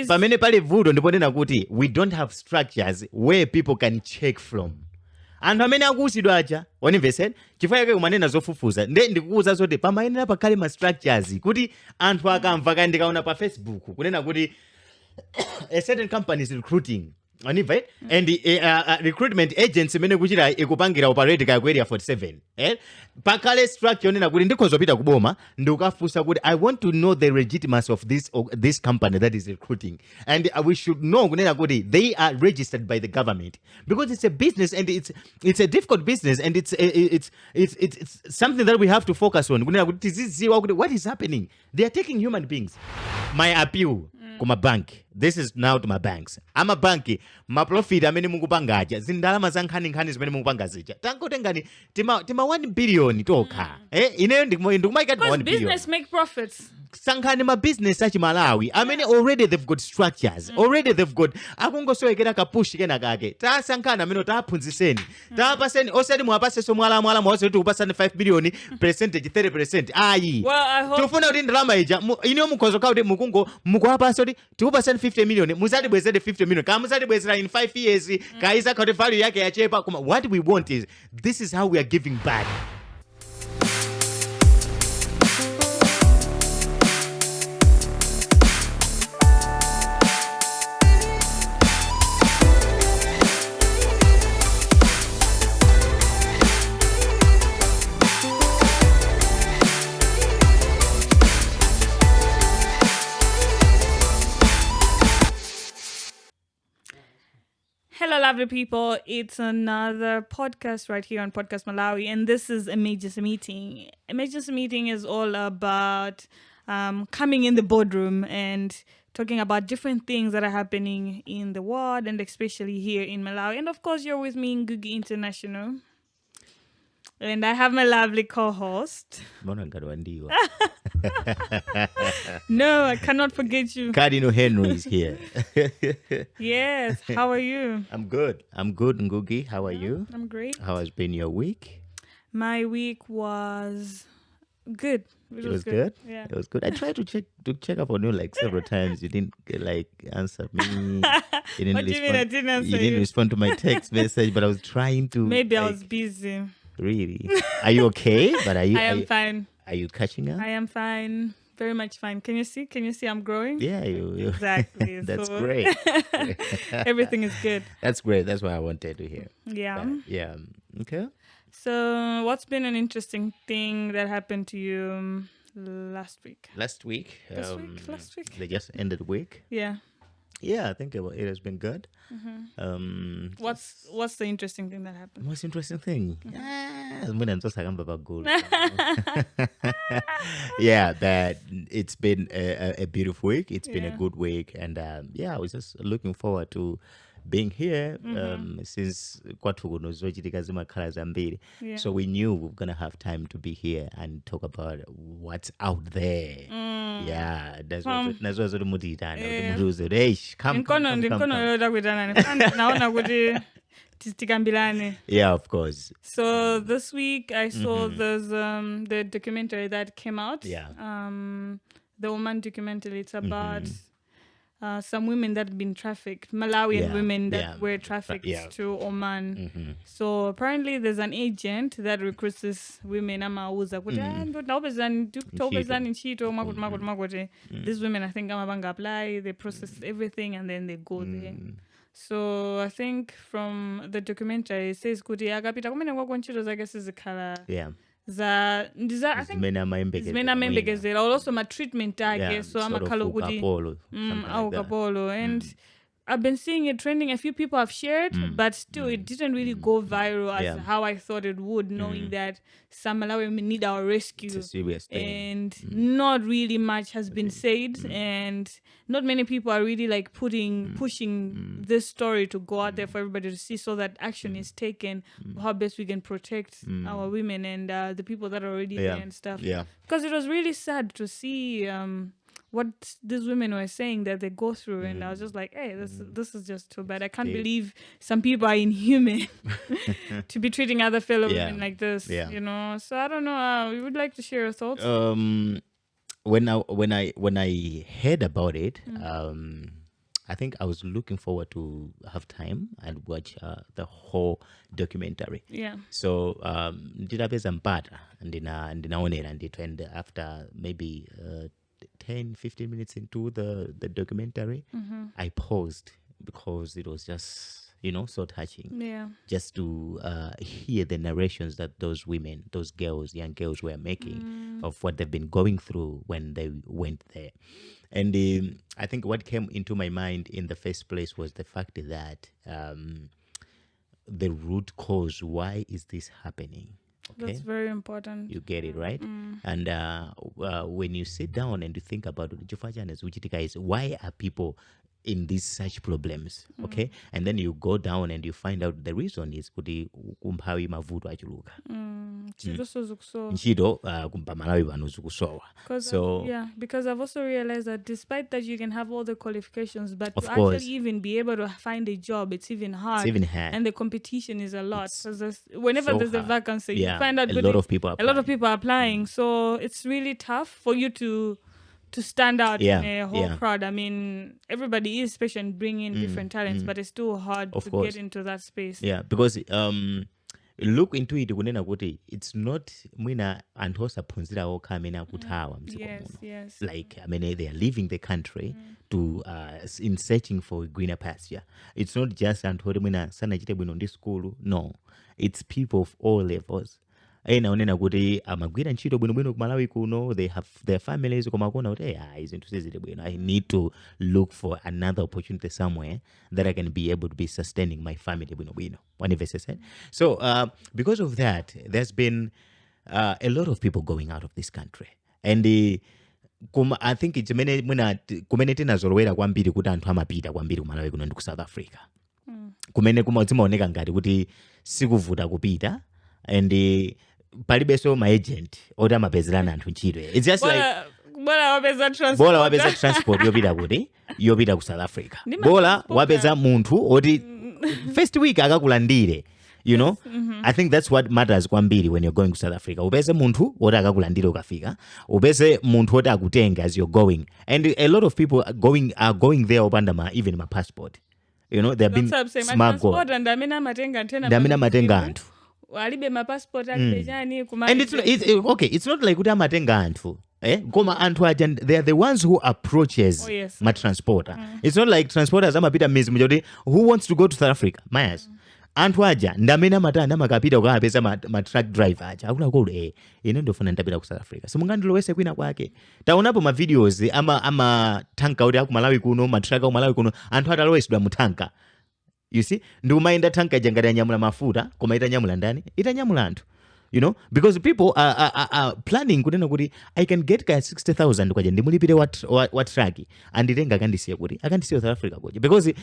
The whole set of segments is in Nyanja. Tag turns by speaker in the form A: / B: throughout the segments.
A: Pamene pale vudo ndiponena kuti we don't have structures where people can check from. Anthu amene akuwusidwa aja wanimvesera chifukwa yake kumanena zofufuza ndikukuwuza zoti pamayenera pakhale ma structures kuti anthu akamva kaya ndikaona pa Facebook kunena kuti a certain company is recruiting. And the recruitment agency imene kuchira ikupangira operate kaya ku area 47 pakhale structure yonena kuti ndikhoza pita kuboma ndikukafunsa kuti I want to know the legitimacy of this company that is recruiting, and we should know kunena kuti they are registered by the government, because it's a business and it's a difficult business, and it's something that we have to focus on kunena kuti tiziziwa kuti what is happening. They are taking human beings. My appeal kuma bank, this is now to my banks. Ama banki ma profit amene mukupangaja zindalama za nkhani zimene mukupanga zija tangotengani tima 1 billion tokha ineyo ndikumaika 1 billion.
B: Business make profits.
A: Sankhani ma business achi Malawi amene already they've got structures, already they've got akungosowekera kapushi kena kake tasankhana amene taphunziseni tapaseni osati muwapaseso mwala mwose kuti upasani 5 billion percentage 30% ayi tufuna kuti ndalama ija ineyo mukhozo kuti mukuwapasa kuti tiupasani 50 million muzatibwezere 50 million kama muzatibwezera in 5 years kaiza kuti value yake yachepa. What we want is this is how we are giving back.
B: Hello, lovely people. It's another podcast right here on Podcastmalawi, and this is Emergency Meeting. Emergency Meeting is all about coming in the boardroom and talking about different things that are happening in the world, and especially here in Malawi. And of course, you're with me, Ngugi International. And I have my lovely co-host. No, I cannot forget you.
A: Cardinal Henry is here.
B: Yes, how are you?
A: I'm good, Ngugi. How are you?
B: I'm great.
A: How has been your week?
B: My week was good.
A: It was good?
B: Yeah.
A: It was good. I tried to check up on you like several times. You didn't answer me. You didn't
B: What do you mean I didn't answer you?
A: You didn't respond to my text message, but I was trying to.
B: Maybe I was busy.
A: Really? Are you okay? But are you?
B: I am fine.
A: Are you catching up?
B: I am fine. Very much fine. Can you see? I'm growing?
A: Yeah, you.
B: Exactly.
A: That's great.
B: Everything is good.
A: That's great. That's what I wanted to hear.
B: Yeah.
A: Yeah. Okay.
B: So, what's been an interesting thing that happened to you last week?
A: Last week.
B: Last week.
A: They just ended the week.
B: Yeah.
A: Yeah, I think it has been good.
B: Mm-hmm. What's the interesting thing that happened?
A: Most interesting thing? Yeah, that it's been a beautiful week. It's been a good week, and I was just looking forward to being here since so we knew we were gonna have time to be here and talk about what's out there. Yeah, that's what yeah, of course.
B: So this week I saw there's the documentary that came out.
A: Yeah.
B: The Oman documentary. It's about some women that have been trafficked, Malawian women that were trafficked to Oman. So apparently there's an agent that recruits these women. These women, I think, apply, they process everything, and then they go there. So I think from the documentary it says I think zimene also my treatment so I'm a and I've been seeing it trending. A few people have shared, but still it didn't really go viral as how I thought it would, knowing that some Malawi women need our rescue.
A: It's a serious thing.
B: And not really much has been said, and not many people are really like pushing this story to go out there for everybody to see, so that action is taken, how best we can protect our women and the people that are already there and stuff.
A: Yeah.
B: Because it was really sad to see what these women were saying that they go through, and I was just like, hey, this is just too bad. I can't believe some people are inhuman to be treating other fellow women like this, you know. So I don't know. We would like to share your thoughts.
A: when I heard about it, I think I was looking forward to have time and watch the whole documentary.
B: Yeah.
A: So ndinapeza mpata ndinaonera ndithu, and after maybe 10-15 minutes into the documentary, I paused because it was just so touching.
B: Yeah.
A: Just to hear the narrations that those women, those girls, young girls were making of what they've been going through when they went there. And I think what came into my mind in the first place was the fact that the root cause, why is this happening? Okay?
B: That's very important.
A: You get it, right? And when you sit down and you think about it, is why are people in these such problems? Okay, and then you go down and you find out the reason is kuti kumphawi mavuto achuluka. Ntchito kumpa Malawi pano zikusowa. So
B: yeah, because I've also realized that despite that you can have all the qualifications, but
A: of
B: to
A: course,
B: actually even be able to find a job, it's even hard.
A: It's even hard.
B: And the competition is a lot. Because whenever
A: so
B: there's a
A: hard.
B: vacancy,
A: Yeah,
B: you find out
A: a lot of people are
B: applying. So it's really tough for you to stand out in a whole crowd. I mean, everybody is special and bring in different talents, but it's still hard to get into that space.
A: Yeah, because look into it kunena kuti it's not mwina anthu osaphunzira okha amene akuthawa mdziko muno.
B: Yes.
A: Like I mean, they are leaving the country to in searching for greener pasture. It's not just anthu oti mwina sanachite bwino ndi skulu. No, it's people of all levels. Ena onena kuti amagwira ntchito bwinobwino ku Malawi kuno, they have their families, koma kuona kuti izinthu sizili bwino, I need to look for another opportunity somewhere that I can be able to be sustaining my family bwinobwino. So because of that, there's been a lot of people going out of this country, and I think it's kumene tinazolowera kwambiri kuti anthu amapita kwambiri ku Malawi kuno ndi ku South Africa, kumene kumaoneka ngati kuti sikuvuta kupita, and palibenso maagent oti amapezerana anthu ntchito. It's just like
B: bola wapeza
A: transport yopita ku South Africa, bola wapeza munthu oti first week akakulandire. I think that's what matters kwambiri when you're going to South Africa. Upeze munthu oti akakulandire ukafika, upeze munthu oti akutenga as you're going, and a lot of people are going there opanda even my passport. They've been smuggled.
B: Ndamina
A: matenga anthu
B: alibe ma passport akipejani kuma.
A: And it's not like kuti amatenga anthu, koma anthu aja, they are the ones who approaches ma transporter. It's not like transporters amapita mizi mujoti who wants to go to South Africa mayas. Anthu aja ndamene amatanda makapita ukapeza ma truck driver aja akuluakulu ine ndofuna ndapita ku South Africa, simungandilowese kwina kwake. Taonapo ma videos ama tanka oti aku Malawi kuno, ma truck aku Malawi kuno anthu atalowesedwa mu tanka. You see, ndi umayenda tanka ija ngati anyamula mafuta, koma itanyamula ndani? Itanyamula anthu. Because people are planning kunena kuti I can get ka 60,000 kwaje ndimulipire what truck anditenga akandisiye kuti akandisiye South Africa kwaje, because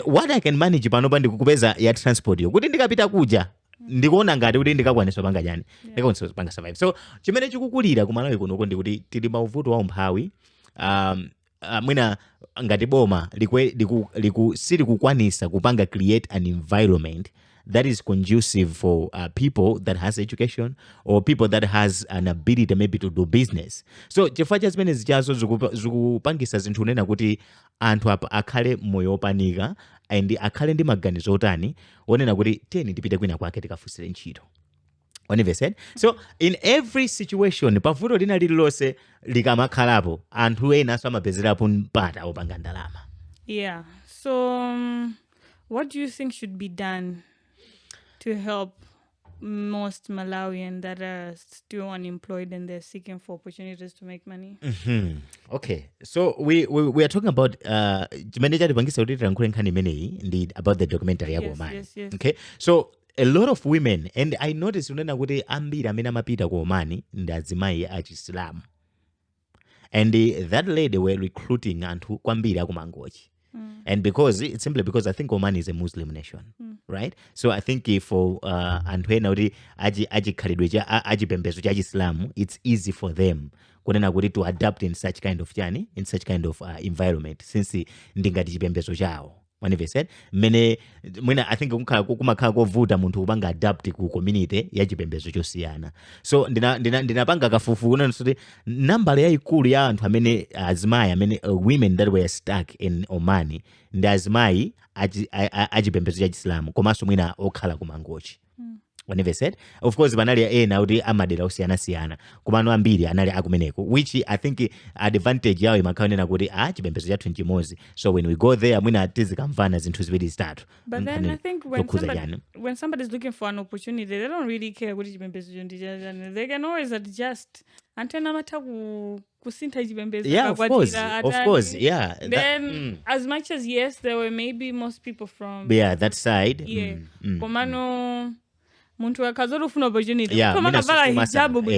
A: what I can manage panopa ndikupeza ya transport yo kuti ndikapita kuja ndikuona ngati kuti ndikakwanisa panga chani, ndikakwanisa panga survive. So chimene chikukulira ku Malawi kuno ndi kuti tili mauvuto wa umphawi, mwina ngati boma sili kukwanisa kupanga create an environment that is conducive for people that has education or people that has an ability maybe to do business. So chifukwa cha zimene zichazo zikupangisa zinthu unena kuti anthu apa akhale moyo opanika and akhale ndi maganizo otani onena kuti teni tipite kwina kwake tikafusire ntchito. So in every situation pavuto lina lililonse likamakhalapo anthu ena aso amapezerapo mpata opanga ndalama.
B: Yeah. So what do you think should be done to help most Malawians that are still unemployed and they're seeking for opportunities to make money?
A: Okay, so we are talking about manager tipangisa kuti tilankhule nkhani imeneyi ndi about the documentary yako Omani.
B: Yes.
A: Okay, so a lot of women, and I noticed unena kuti ambiri amene amapita ku Omani ndi azimayi achisilamu, and that lady were recruiting anthu kwambiri akumangochi. And it's simply because I think Oman is a Muslim nation, right? So I think for anthu ena kuti achikhalidwe achipembedzo cha Islamu, it's easy for them kunena kuti to adapt in such kind of environment, since ndingati chipembedzo chawo. wanivesera mmene mwina I think kumakhala kovuta munthu kupanga adapt ku community ya chipembedzo chosiyana. So ndinapanga kafukufuku kunanso kuti nambala yayikulu ya anthu amene azimayi amene women that were stuck in Oman ndi azimayi achipembedzo cha Chisilamu komanso mwina okhala kumangochi. Wanivesera of course panali ena kuti amadera osiyanasiyana komano ambiri anali akumeneko, which I think advantage yawo imakhaonena kuti chipembedzo chathu nchimodzi, so when we go there mwina tizikamvana zinthu ziwiri zitatu.
B: But then I think when somebody's looking for an opportunity, they don't really care kuti chipembedzo chondichani. They can always adjust antena matha kusintha chipembedzo.
A: Yeah, of course, yeah.
B: Then as much as yes, there were maybe most people from
A: that side.
B: Yeah. Komano muntu akazora ufuna opportunity.
A: Yeah,
B: Koma kavala hijabu.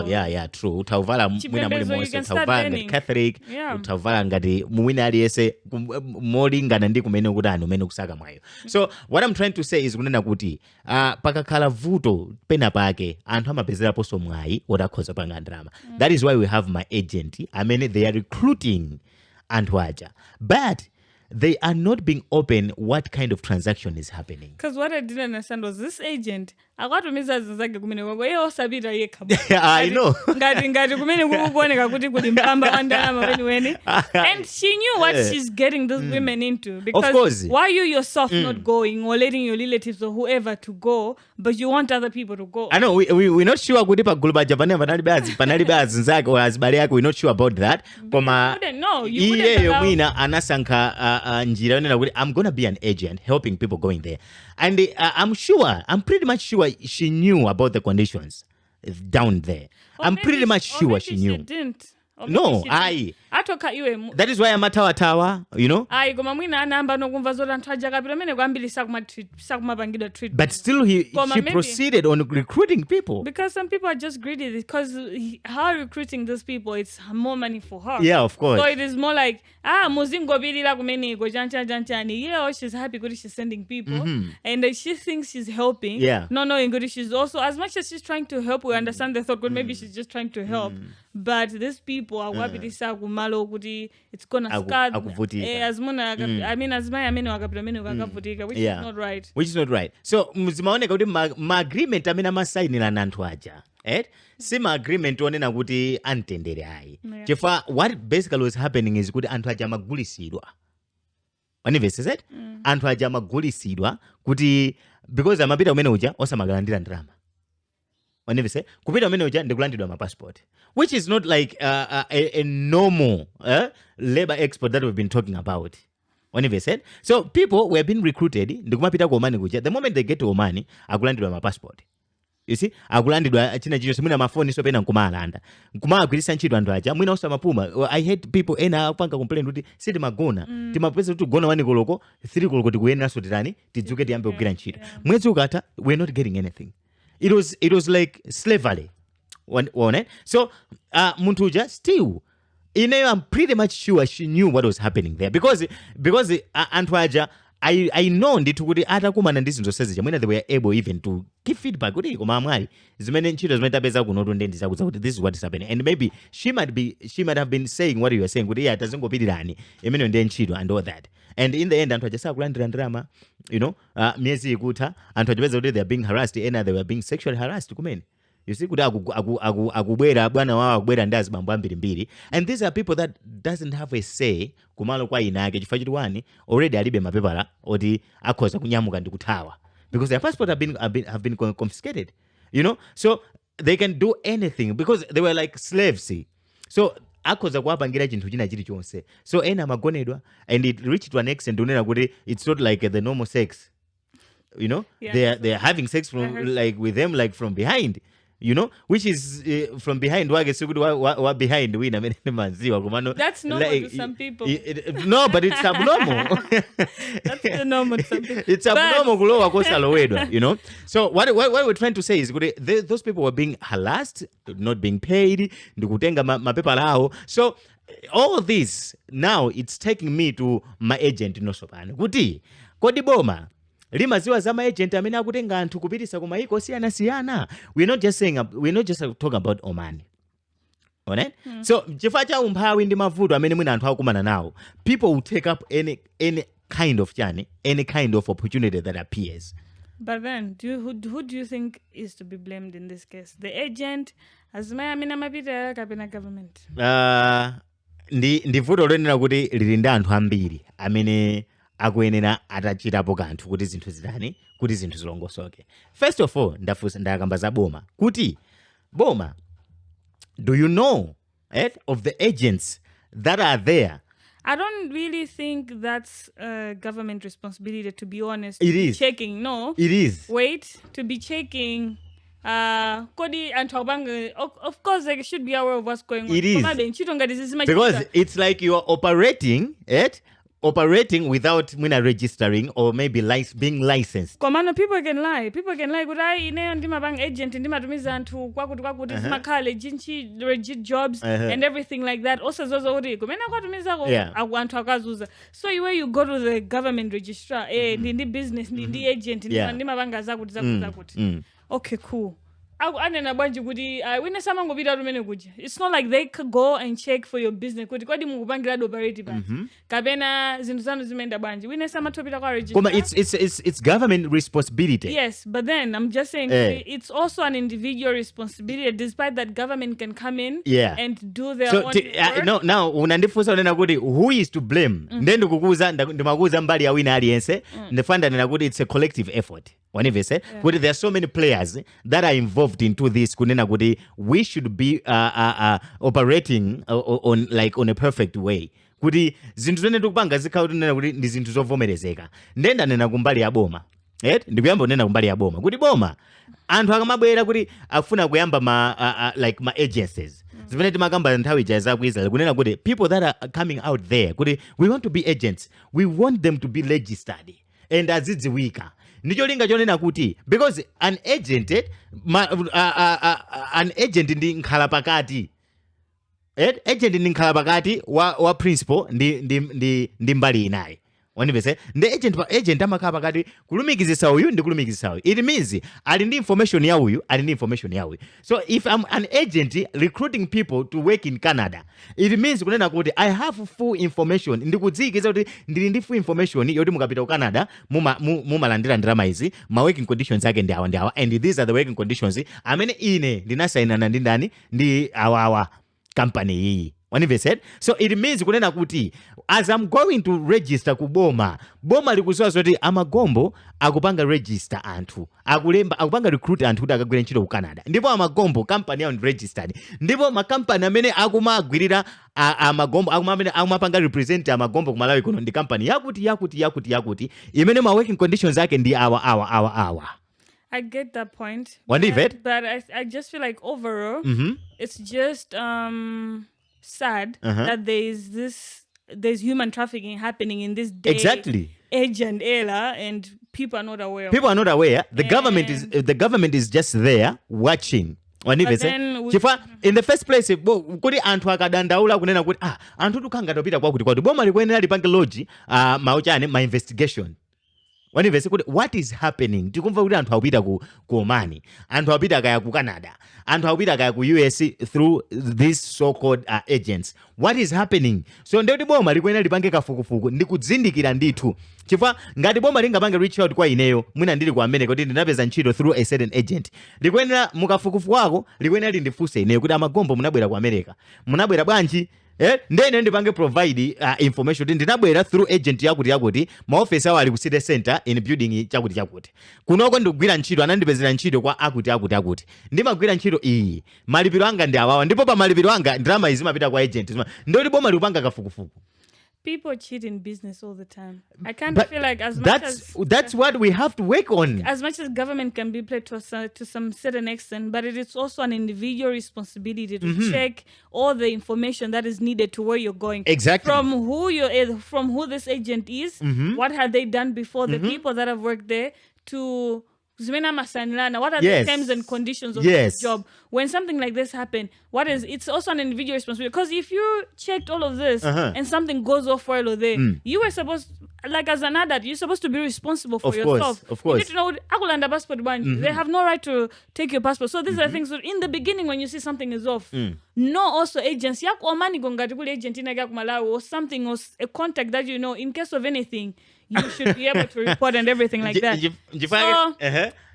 A: Yeah, true. Utauvala mwina muli monse, utauvala ngati Catholic, utauvala ngati mwina aliyese molingana ndi kumene kuti anthu umene kusaka mwayo. So what I'm trying to say is kunena kuti pakakhala vuto pena pake anthu amapezeraponso mwayi otakhoza panga ndalama. That is why we have my agent amene they are recruiting anthu aja. But they are not being open what kind of transaction is happening.
B: Because what I didn't understand was this agent, akatumiza zake kumene kwako yeye osabira yekha.
A: I know.
B: Ngati kumene kukuoneka kuti kuli mpamba andalama weni. And she knew what she's getting those women into. Because
A: of course.
B: Why you yourself not going or letting your relatives or whoever to go, but you want other people to go?
A: I know, we're not sure kuti pagulu pa Japan panalibe azinzake or azibale yake, we're not sure about that. Koma iyeyo mwina anasankha njira yonena kuti I'm gonna be an agent helping people going there. And I'm pretty much sure she knew about the conditions down there. I'm pretty much sure she knew.
B: She didn't.
A: No,
B: atoka iwe
A: that is why amatawa, you know.
B: Koma mwina anamba nokumva zoti anthu aja kapita mene kwambiri sakumapangidwa treatment.
A: But still she proceeded on recruiting people.
B: Because some people are just greedy, because her recruiting those people, it's more money for her.
A: Yeah, of course.
B: So it is more like, muzingo bilila kumene go janchani. Yeah, she's happy because she's sending people. And she thinks she's helping.
A: Yeah.
B: No, because she's also, as much as she's trying to help, we understand the thought, but maybe she's just trying to help. But these people are wapitisa kumalo kuti it's gonna scar I mean azimai amene wakapita mene wakavutika, which is not right.
A: Which is not right. So mzimaoneka kuti ma agreement amene amasainira anthu aja, si ma agreement onena kuti antendere ayi. Chifukwa what basically was happening is kuti anthu aja amagulisidwa. Wanivesesa? Anthu aja amagulisidwa kuti because amapita kumene uja osamagalandira ndalama. Wanivese kupita umene uja ndikulandidwa ma passport, which is not like a normal labor export that we've been talking about. Wanivese, so people were being recruited ndikumapita ku Oman kuja. The moment they get to Oman akulandidwa ma passport. You see, akulandidwa china chinyo mwina mafoni so pena nkumalanda nkumagwirisa ntchito anthu aja mwina osamapuma. I hate people ena apanga complain kuti siti magona timapeza kuti gona 1 koloko 3 koloko tikuyenera so tirani tidzuke tiyambe kugwira ntchito. Mwezi ukatha we're not getting anything. It was like slavery. So muntu uja still I'm pretty much sure she knew what was happening there because anthu aja I know ndithu kuti atakumana ndi zinthu sezija mwina they were able even to give feedback kuti koma amwali zimene ntchito zimene tapeza kunotu ndi ndizakuza kuti this is what is happening, and maybe she might have been saying what you are saying kuti tazingopitirani imene ndiye ntchito and all that. And in the end anthu aja sakulandira ndalama, you know, miezi ikutha anthu ajapeza kuti they are being harassed, and they were being sexually harassed kumene. You see kuti akubwera bwana wawo akubwera ndi azibambo ambirimbiri, and these are people that doesn't have a say kumalo kwa inake chifukwa chiti wani already alibe mapepala oti akhoza kunyamuka ndi kuthawa because their passport have been confiscated, you know, so they can do anything because they were like slaves. So akhoza kuwapangira chinthu china chilichonse. So ena amagonedwa, and it reached to an extent unena kuti it's not like the normal sex, you know. Yeah, they are having sex from like with them like from behind, you know, which is from behind wage sikuti wa behind wina mene manziwa kumano.
B: That's normal like, to some people.
A: No, but it's abnormal.
B: That's the normal to some people.
A: It's abnormal kulowa kosalowedwa, you know. So what we're trying to say is those people were being harassed, not being paid, ndikutenga mapepa lao. So all this now it's taking me to my agent nosopano kuti kodi boma limaziwa za ma agent amene akutenga anthu kupitisa ku maiko siyana. We're not just talking about Oman. Alright? So chifukwa cha umphawi ndi mavuto amene mwina anthu akumana nawo, people will take up kind of chani, any kind of opportunity that appears.
B: But then, who do you think is to be blamed in this case? The agent, azimaya amene amapita kapena government?
A: Ndi vuto lonena kuti lili ndi anthu ambiri amene akuyenera atachitapo kanthu kuti zinthu zitani, kuti zinthu zilongosoke. First of all, ndakamba za boma kuti boma, do you know of the agents that are there?
B: I don't really think that's government responsibility, to be honest.
A: It is.
B: Checking, no.
A: It is.
B: Wait, to be checking. Kodi and of course they should be aware of what's going on.
A: It is. Because it's like you are operating without registering or maybe being licensed.
B: Komano, people can lie. Good I ndimabang agent ndimatumiza anthu kwakuti zimakhale legit jobs and everything like that. Also zozo uri kumena kwatumiza anthu akazuza. So where you go to the government registrar, ndi business ndi agent ndimabanga zakuti. Okay, cool. Anena bwanji kuti wina samangopita tumene kuja. It's not like they could go and check for your business kuti kwadi mukupangira operative basi. Kapena zinthu zanu zimenda bwanji. Wina samatopita kwa register.
A: It's government responsibility.
B: Yes, but then I'm just saying it's also an individual responsibility, despite that government can come in and do their own work.
A: Now unandifunsa unena kuti who is to blame? Ndimakuza mbali ya wina aliyense. Ndifanda nena kuti it's a collective effort. But there are so many players that are involved into this. We should be operating on a perfect way. Kuti zinthu zene tikupanga zikhala kuti ndi zinthu zovomerezeka. Ndenda nena kumbali ya boma. Ndikuyamba nena kumbali ya boma. Kuti boma anthu akamabwera kuti afuna kuyamba ma agencies. Zimene timakamba nthawi jaza ku Israel kunena kuti people that are coming out there kuti we want to be agents. We want them to be registered and azidziwika. Ndicho linga chonena kuti because an agent ndi nkhala pakati. Agent ndi nkhala pakati wa principal ndi mbali inayi. The agent amakhala pakati kulumikizisa uyu ndi kulumikizisa uyu. It means ali ndi information ya uyu, ali ndi information ya uyu. So if I'm an agent recruiting people to work in Canada, it means kunena kuti I have full information. Ndikudzikiza kuti ndili ndi full information yoti mukapita ku Canada mumalandira ndalama izi, ma working conditions ake ndi awa and these are the working conditions amene ine ndinasainana ndi ndani ndi awa company iyi. So it means kunena kuti as I'm going to register ku boma likuziwa zoti amagombo akupanga register anthu akupanga recruit anthu kuti akagwire ntchito ku Canada. Ndipo amagombo company yawo ndi registered. Ndipo makampani amene akumagwirira amagombo amene akumapanga represent amagombo ku Malawi kuno ndi company yakuti imene ma working conditions ake ndi awa.
B: I get that point.
A: But
B: I just feel like overall it's just sad that there's human trafficking happening in this day age and era and people are not aware. The government is just there watching. In the first place kuti anthu akadandaula kunena kuti anthu tukanga topita kwakuti boma likuyenera lipange lodge ma investigation. What is happening? Tikumva kuti anthu akupita ku Omani, anthu akupita kaya ku Canada, anthu akupita kaya ku US through these so-called agents. What is happening? So ndikuti boma likuyenera lipange kafukufuku ndikudzindikira ndithu. Chifukwa ngati boma lingapange reach out kwa ineyo mwina ndili ku America kuti ndinapeza ntchito through a certain agent, likuyenera mukafukufuku wako likuyenera lindifunse ineyo kuti amagombo munabwera ku America, munabwera bwanji? Ndene ndipange provide information kuti ndinabwera through agent yakuti maoffice awo ali ku city center in building chakuti kunoko ndikugwira ntchito anandipezera ntchito kwa akuti ndimagwira ntchito iyi malipiro anga ndi awawa ndipo pa malipiro anga ndalama izi mapita kwa agent ndoti boma likupanga kafukufuku. People cheat in business all the time. I kind of feel like
A: that's what we have to work on.
B: As much as government can be played to some certain extent, but it is also an individual responsibility to check all the information that is needed to where you're going.
A: Exactly.
B: From who this agent is, what have they done before, the people that have worked there, to what are the terms and conditions of this job? When something like this happens, it's also an individual responsibility. Because if you checked all of this and something goes off while there, you were supposed, like as an adult, you're supposed to be responsible for
A: Of
B: yourself.
A: course, of course.
B: You need to know akulanda passport bani. They have no right to take your passport. So these are things that in the beginning when you see something is off, no also agents yako omani gongati kule agent inaka Malawi or something or a contact that you know in case of anything you should be able to report and everything like that. So,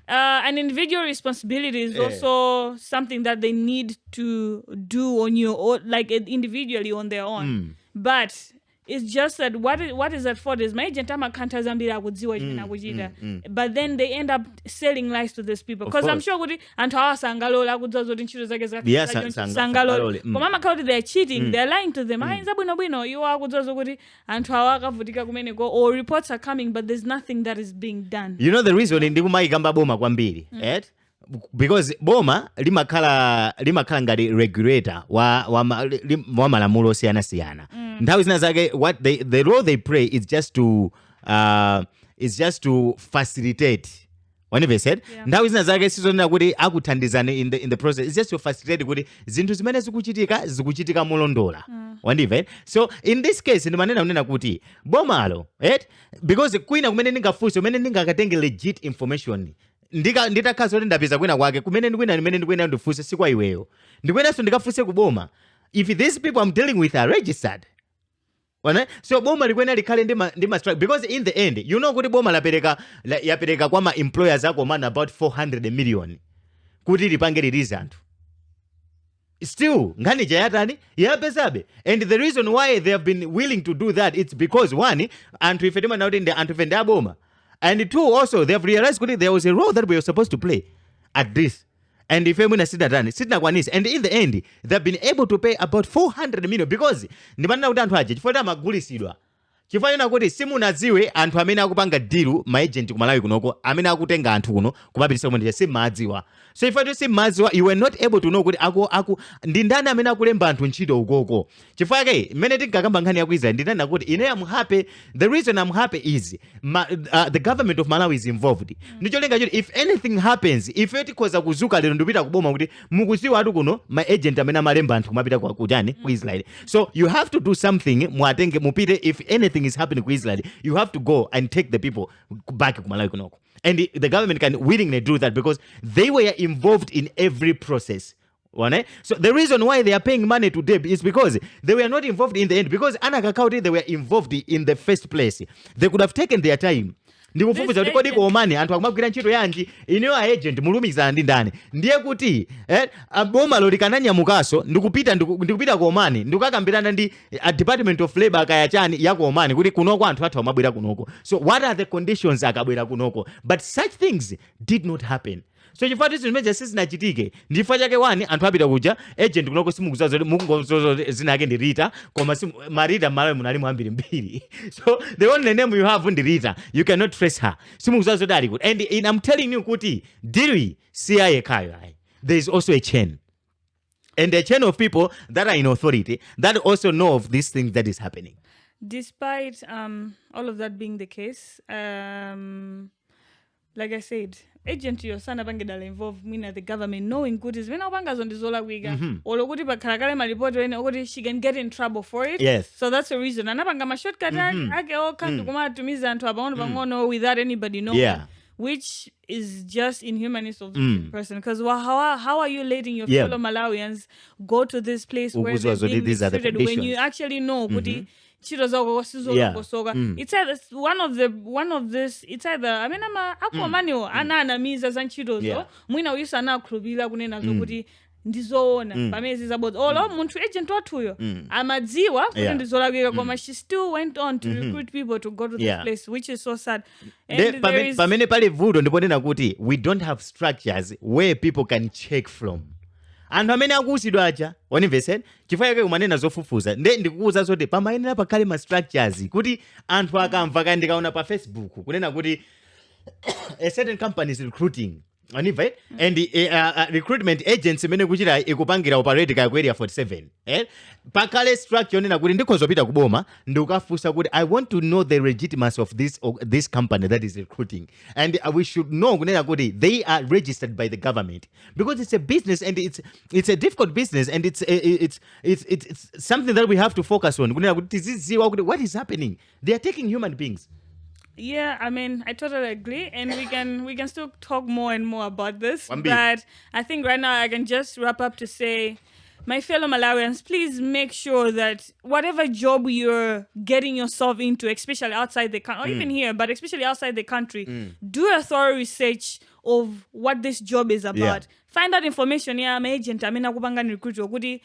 B: an individual responsibility is also something that they need to do on your own, like individually on their own. But it's just that what is at fault is my agent amakanta zambira kudziwa chimene akuchita, but then they end up selling lies to these people because I'm sure kuti anthu awasangalola akudziwa zoti ntchito zake sangalole koma amakhala kuti they're cheating, they're lying to them. Ayinza bwinobwino iwo akudziwa zokuti anthu awa akavutika kumeneko, or reports are coming but there's nothing that is being done.
A: You know the reason ndikumayikamba boma kwambiri, right? Because boma limakhala ngati regulator wa malamulo siyana. Nthawi zina zake what the role they play is just to facilitate. Whenever said, nthawi zina zake sizonena kuti akuthandizane in the process. It's just to facilitate kuti zinthu zimene zikuchitika molondola. Wandive? So in this case ndimanena unena kuti bomalo, right? Because kwina kumene ndingafunse kumene ndingakatenge legit information nditakhaza kuti ndapeza kwina kwake kumene ndikwina ndifunse sikwa iweyo ndikwenaso ndikafunse kuboma if these people I'm dealing with are registered. So boma likwena likhale ndi ma strike, because in the end you know kuti boma yapereka kwa ma employers ako man about 400 million kuti lipange release anthu. Still ngani jayatani yapezabe, and the reason why they have been willing to do that, it's because one, anthu ife timana kuti anthu ife ndi aboma, and two, also they have realized that there was a role that we were supposed to play at this. And if we sit and in the end, they've been able to pay about 400 million because ndimana kuti anthu aje chifukwa amagulisidwa. Chifukwa kuti simunadziwe anthu amene akupanga deal ma agent ku Malawi kunoko amene akutenga anthu kuno kumapitisa kumene simadziwa. So if I do simadziwa, you were not able to know kuti ndi ndani amene akulemba anthu ntchito ukoko. Chifukwa ke mmene tinkakamba nkhani ya Mwiza ndinena kuti ine I'm happy. The reason I'm happy is the government of Malawi is involved. Ndicholenga choti if anything happens, if tikhoza kuzuka lero ndipita kuboma kuti mukudziwa atu kuno ma agent amene amalemba anthu kumapita ku Israel. So you have to do something mwatenge mupite if anything is happening to Israel, you have to go and take the people back to Malawi kunoko. And the government can willingly do that because they were involved in every process. So the reason why they are paying money to them is because they were not involved in the end, because Anakakauti, they were involved in the first place. They could have taken their time. Ndikufufuza kuti kodi komani anthu akumagwira ntchito yanji ineyo agent mulumikizana ndi ndani ndiye kuti boma likananyamukaso ndikupita komani ndikukakambirana ndi Department of Labor akayachani ya komani kuti kunoko anthu athu amabwera kunoko. So what are the conditions akabwera kunoko? But such things did not happen. So chifukwa tizi zimene sizinachitike ndifukwa chake wani anthu apita kuja agent kunoko simukuzazo mukungozozo zinake ndi Rita koma marita Malawi munali mwambiri mbiri. So the only name you have ndi Rita, you cannot trace her. Simukuzazo dali kuti, and I'm telling you kuti diri CIA kayo. There is also a chain, and a chain of people that are in authority that also know of these things that is happening.
B: Despite all of that being the case, like I said, agent yosana bangedala involved mina the government knowing good is vena ubanga zondizola kwiga olokuti bakhalakale malipoti wene okuti she can get in trouble for it.
A: Yes.
B: So that's the reason anapanga ma shortcut ake okhandu kumatumiza anthu abangono without anybody knowing, which is just inhumanist of the person, because how are you letting your fellow Malawians go to this place where they're being mistreated when you actually know kuti chiro zako sizokosoka. It's either one of this, it's either I mean akomaniwo ananamiza za ntchito zo mwina uyisa anakhulupirira kunena zokuti ndizoona pamezi zabodza olo munthu agent wathuyo amadziwa kuti ndizolakika koma she still went on to recruit people to go to this place, which is so sad. And
A: pamene pali vuto ndiponena kuti we don't have structures where people can check from. Anthu amene akuusidwa aja wanimvesera chifukwa chake kumanena zofufuza ndikukuza zoti pamayenera pakhale ma structures kuti anthu akamva kaya ndikaona pa Facebook kunena kuti a certain company is recruiting Anyway, and the recruitment agency mene kuchira ikupangira operate ka area 47 pakale structure nena kuti ndikhozopita kuboma ndikukafusa kuti I want to know the legitimacy of this company that is recruiting, and we should know kunena kuti they are registered by the government, because it's a business and it's a difficult business, and it's something that we have to focus on kunena kuti tiziziwa kuti what is happening. They are taking human beings.
B: Yeah, I mean, I totally agree, and we can still talk more and more about this.
A: Wambi.
B: But I think right now I can just wrap up to say, my fellow Malawians, please make sure that whatever job you're getting yourself into, especially outside the country, or even here, but especially outside the country, do a thorough research of what this job is about.
A: Yeah.
B: Find out information ya agent amene akupanga ni recruit kuti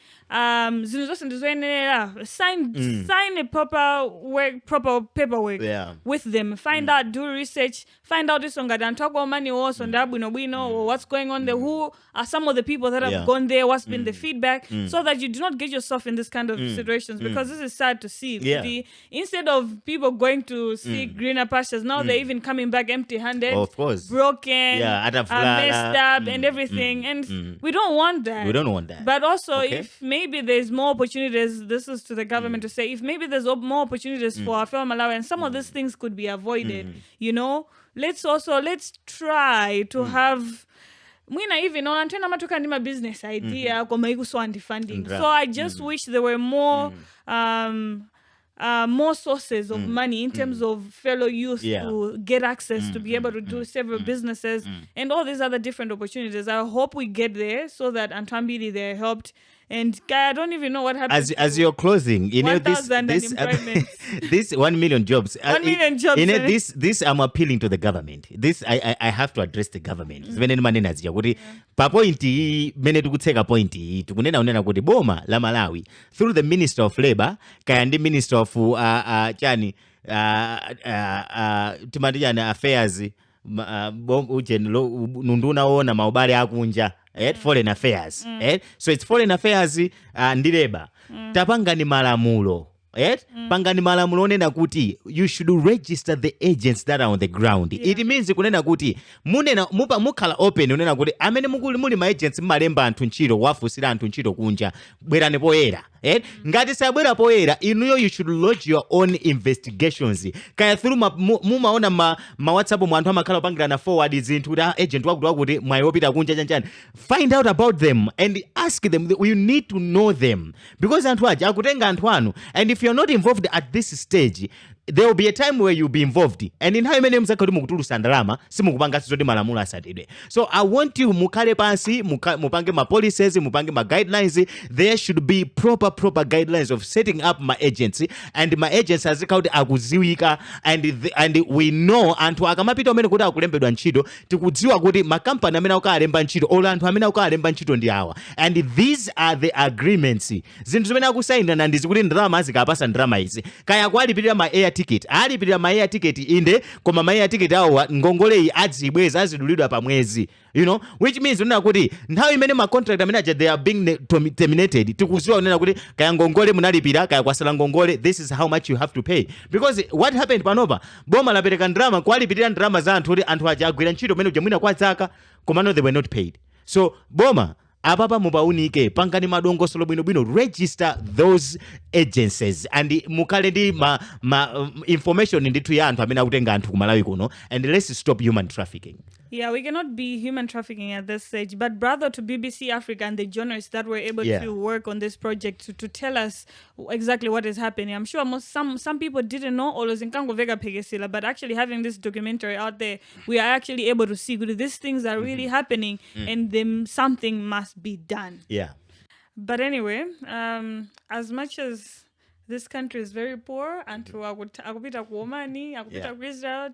B: zinthu zonse ndizoyenera sign a proper paperwork
A: Yeah.
B: with them. Find out, do research, find out this ngati anthu akomani also ndabwinobwino, or what's going on there, who are some of the people that have gone there, what's been the feedback, so that you do not get yourself in this kind of situations, because this is sad to see.
A: Yeah.
B: Instead of people going to seek greener pastures, now they're even coming back empty-handed,
A: Of course.
B: broken,
A: Yeah,
B: messed up, and everything. And we don't want that.
A: We don't want that.
B: But also,
A: Okay.
B: if maybe there's more opportunities, this is to the government to say, if maybe there's more opportunities for our fellow Malawians, some of these things could be avoided. You know, let's try to have. Mwina even on antena matuka ndima business idea kwa maikuso anti-funding. So I just wish there were more more sources of money in terms of fellow youth to get access to be able to do several businesses and all these other different opportunities. I hope we get there so that Antambili they're helped. And I don't even know what happened.
A: As you're closing, you know, this 1 million jobs.
B: 1 million jobs.
A: You know, this I'm appealing to the government. This I have to address the government. Zimene manena zija kuti pa point mene tikuteka point tikunena kuti boma la Malawi through the Minister of Labor kaya ndi Minister of timati affairs nunduna ona maubale akunja foreign affairs so it's foreign affairs ndi labor tapangani malamulo pangani malamulo onena kuti you should register the agents that are on the ground. It means kunena kuti munena mukhala open unena kuti amene muli ma agents mmalemba anthu ntchito wafusira anthu ntchito kunja bwerani poyera ngati sabwera poyera inuyo you should lodge your own investigations kaya through mumaona ma WhatsApp mu anthu amakhala opangirana forward zinthu kuti agent wakuti mwayi wopita kunja chanchani. Find out about them and ask them. You need to know them because anthu aja akutenga anthu anu, and if you're not involved at this stage there will be a time where you'll be involved, and in how many muzakati mukutulusa ndalama simukupanga sizoti malamulo asatidwe. So I want you mukhale pansi mupange ma policies, mupange ma guidelines. There should be proper guidelines of setting up my agency, and my agents azikauti akuziwika, and we know anthu akamapita amene kuti akulembedwa ntchito tikudziwa kuti makampani amene akukalemba ntchito ola anthu amene akukalemba ntchito ndi awa, and these are the agreements. Zinthu zimene akusainirana ndizi kuti ndalama azikapasa ndalama izi kaya kwalipirira ma air ticket alipirira ma air ticket inde koma ma air ticket awo ngongoleyi azibweza azidulidwa pa mwezi, you know, which means unena kuti nthawi imene ma contract amene aja they are being terminated tikuziwa unena kuti kaya ngongole munalipira kaya kwasala ngongole, this is how much you have to pay, because what happened panopa boma lapereka ndalama kwalipirira ndalama za anthu kuti anthu aja agwira ntchito umene uja mwina kwa zaka komano they were not paid. So boma apapa mupaunike pangani madongosolo bwinobwino, register those agencies and mukhale ndi information ndithu ya anthu amene akutenga anthu ku Malawi kuno, and let's stop human trafficking.
B: Yeah, we cannot be human trafficking at this stage, but brother to BBC Africa and the journalists that were able to work on this project to tell us exactly what is happening. I'm sure some people didn't know but actually having this documentary out there, we are actually able to see that these things are really happening and then something must be done.
A: Yeah.
B: But anyway, as much as this country is very poor and to akupita kuomani, akupita Israel,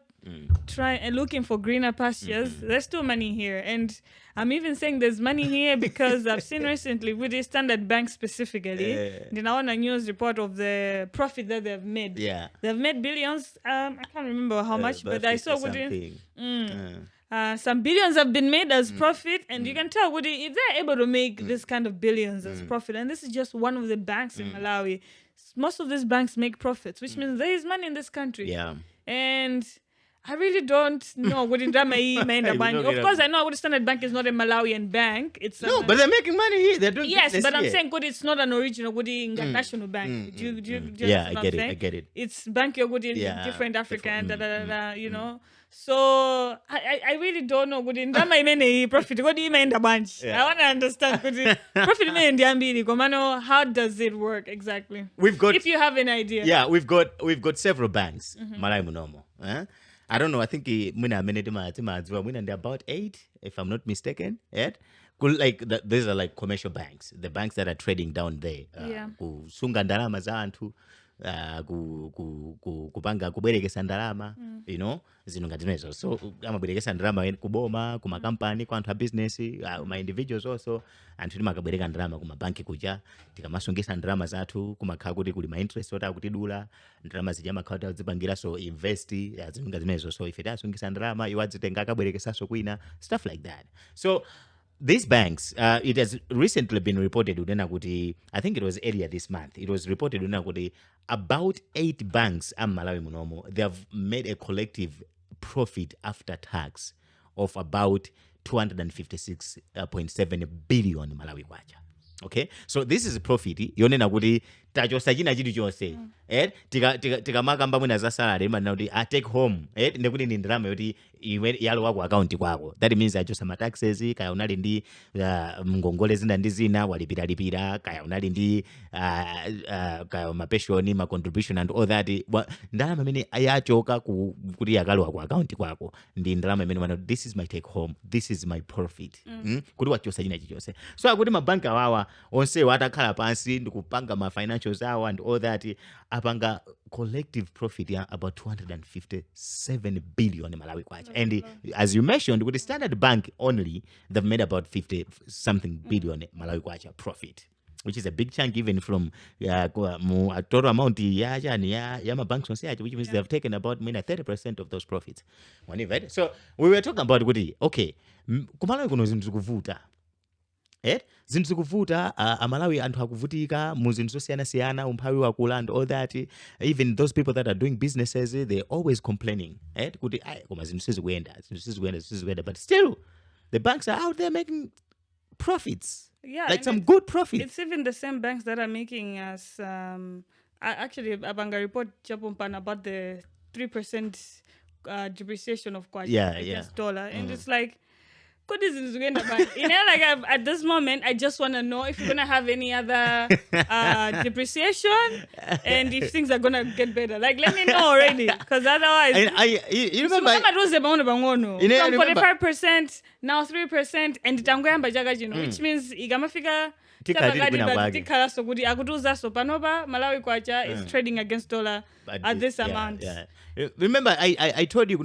B: try and looking for greener pastures. There's still money here, and I'm even saying there's money here because I've seen recently with the Standard Bank specifically. Then I want a news report of the profit that they've made. Yeah, they've made billions. I can't remember how much, but I saw some billions have been made as profit, and you can tell if they're able to make this kind of billions as profit, and this is just one of the banks in Malawi. Most of these banks make profits, which means there is money in this country. Yeah, and I really don't know what in drama Of course, I know what Standard Bank is not a Malawian bank. It's
A: but they're making money here. They're doing
B: yes, but I'm saying it's not an original national bank. Do you
A: yeah, I get it.
B: It's bank you're different African, you know. So I really don't know what in drama profit. What do you mean the bunch? I want to understand profit how does it work exactly?
A: We've got,
B: if you have an idea.
A: Yeah, we've got several banks. Malawi Munomo. I don't know. I think mwina amene timadziwa mwina ndi about 8, if I'm not mistaken. Like these are like commercial banks, the banks that are trading down there. Kusunga ndalama za anthu, kupanga kubwerekesa ndalama, you know, zinthu ngati zimenezo. So amabwerekesa ndalama kuboma, kumakampani, kwa anthu a business, ma individuals also, anthu timakabwereka ndalama kumabanki kuja, tikamasungisa ndalama zathu, kumakhala kuti kuli ma interest ota kutidula, ndalama zija makhala tazipangira so invest, zinthu ngati zimenezo. So if tasungisa ndalama, iwadzitenga akabwerekesaso kwina, stuff like that. So these banks, it has recently been reported, I think it was earlier this month, it was reported about 8 banks in Malawi munomo, they have made a collective profit after tax of about 256.7 billion Malawi kwacha. Okay, so this is a profit. Yonena kuti tachosa china chitu chose. Tikamakamba mwina za salary manena kuti I take home. Ndekuti ndi ndalama yoti iwe yalowa ku account kwako. That means achosa ma taxes, kaya unali ndi ngongole zina ndi zina walipira, kaya unali ndi kaya ma pension, ma contribution and all that. Ndalama imene ayachoka kuti yakalowa ku account kwako. Ndi ndalama imene manena this is my take home. This is my profit. Kuti wachosa china chichose. So akuti mabanka wawa onse watakhala pansi ndikupanga ma financials awo and all that, apanga collective profit ya about 257 billion Malawi kwacha. And as you mentioned, with the Standard Bank only, they've made about 50 something billion Malawi kwacha profit, which is a big chunk even from total amount ya ma banks onse, which means they've taken about 30% of those profits. So we were talking about okay, kumalawi kuno zinthu zikuvuta. Zinthu zikuvuta, Malawi anthu akuvutika mu zinthu zosiyana-siyana, umphawi wakula and all that. Even those people that are doing businesses, they're always complaining. Kuti koma zinthu sizikuyenda, but still the banks are out there making profits. Like some good profits.
B: It's even the same banks that are making us actually abanga report Chapumpana about the 3% depreciation of kwacha against dollar, and it's like, at this moment, I just want to know if you're going to have any other depreciation and if things are going to get better. Like, let me know already, because otherwise...
A: You remember...
B: From 45%, now 3%, and which means igamafika... Malawi kwacha is trading against dollar at this amount.
A: Remember, I told you,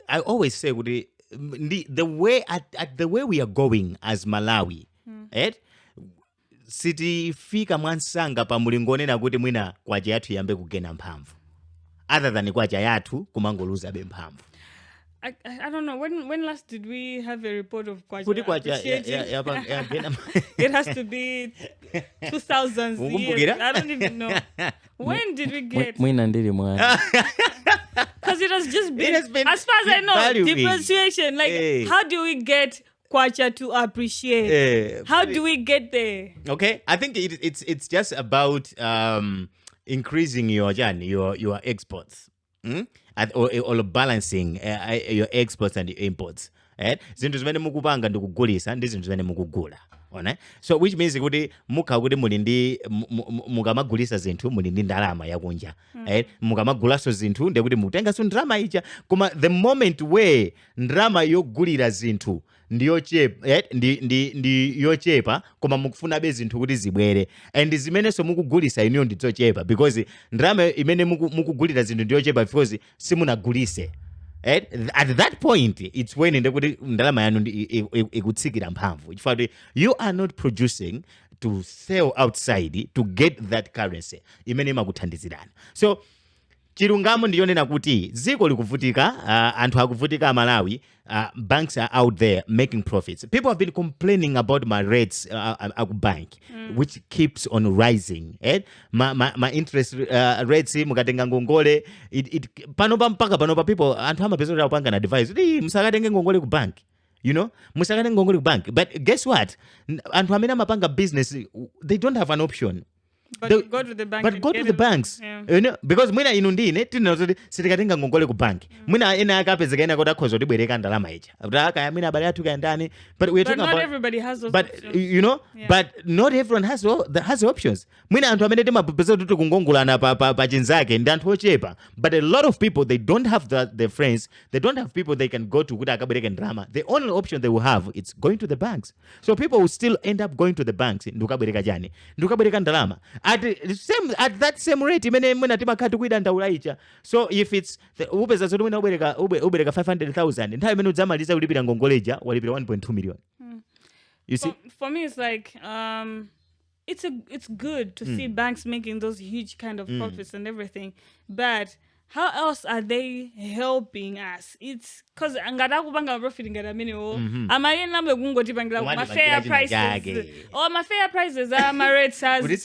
A: I always say, the way we are going as Malawi, sitifika mwansanga pa mulingone na kuti mwina kwacha yathu yambe kugena mphamvu, other than kwacha yathu kumangoluza be mphamvu.
B: I don't know, when last did we have a report of kwacha? It has to be 2000s years. I don't even know. When did we get? Because it has just been, as far as I know, depreciation. Like, how do we get kwacha to appreciate? How do we get there? Okay,
A: I think it's just about increasing your exports, or balancing your exports and your imports. Zinthu zimene mukupanga ndikugulisa ndi zinthu zimene mukugula. So which means kuti mukha kuti muli ndi mukamagulisa zinthu muli ndi ndalama yakunja. Mukamagulaso zinthu ndekuti mutengaso ndalama ija, koma the moment where ndalama yogulira zinthu ndi yochepa koma mukufuna be zinthu kuti zibwere, and zimenenso mukugulisa iniyo ndizochepa because ndalama imene mukugulira zinthu ndiyochepa because simunagulise. At that point, it's when ndalama yanu ikutsikira mphamvu. You are not producing to sell outside to get that currency. Imene makuthandizirana. So chilungamo ndiyonena kuti ziko likuvutika, anthu akuvutika Malawi, banks are out there making profits. People have been complaining about my rates at bank, which keeps on rising. My interest rates mukatenga ngongole, panopa mpaka panopa people anthu amapezera kupanga na advice musakatenge ngongole ku bank. You know, musakatenge ngongole ku bank. But guess what? Anthu amene amapanga business, they don't have an option.
B: But you go to the bank.
A: But go to the banks.
B: Yeah.
A: You know, because mwina inu ndine tinazoti sitikatenga ngongole ku bank. Mwina ena akapezeka ena kuti akhoza kutibwereka ndalama ija. Kuti mwina abale athu kayandani. But we're talking
B: not
A: about
B: everybody has those
A: but
B: options.
A: you know, but not everyone has the options. Mwina anthu amene timapeza kuti kungongolana pa chinzake ndi anthu ochepa. But a lot of people, they don't have their friends. They don't have people they can go to kuti akabwereke ndalama. The only option they will have is going to the banks. So people will still end up going to the banks. Ndukabwereka jani. Ndukabwereka ndalama. At that same rate imene mwina timakhala kuida ndaula icha. So if it's upeza zoti mwina ubereka 500,000 nthawi imene udzamaliza ulipira ngongoleja walipira 1.2 million. You see?
B: For me, it's like it's good to see banks making those huge kind of profits and everything, but how else are they helping us? It's because angada kupanga profit ngada mini amaye nambe kungoti pangira ma fair prices or my fair prices are my rates as or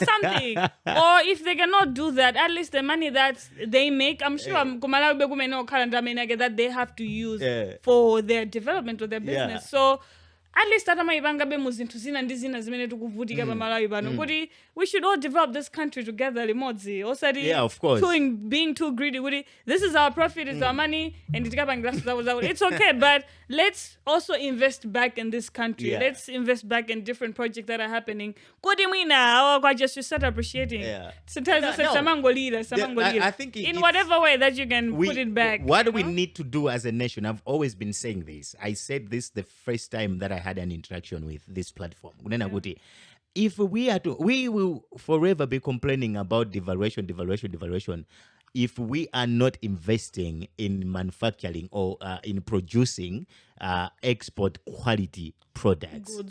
B: something. Or if they cannot do that, at least the money that they make, I'm sure kumalawi bekumeno kalanda that they have to use for their development of their business. So at least atamaibanga be muzintu zina ndi zina zimene tikuvutika pa Malawi pano kuti we should all develop this country together limodzi osati
A: of course
B: being too greedy kuti this is our profit, it's our money and tikapangira zawo it's okay, but let's also invest back in this country. Let's invest back in different projects that are happening kuti mwina or just to start appreciating sometimes
A: I think
B: in whatever way that you can put it back.
A: What do we need to do as a nation? I've always been saying this. I said this the first time that I had an interaction with this platform. If we will forever be complaining about devaluation. If we are not investing in manufacturing or in producing export quality products,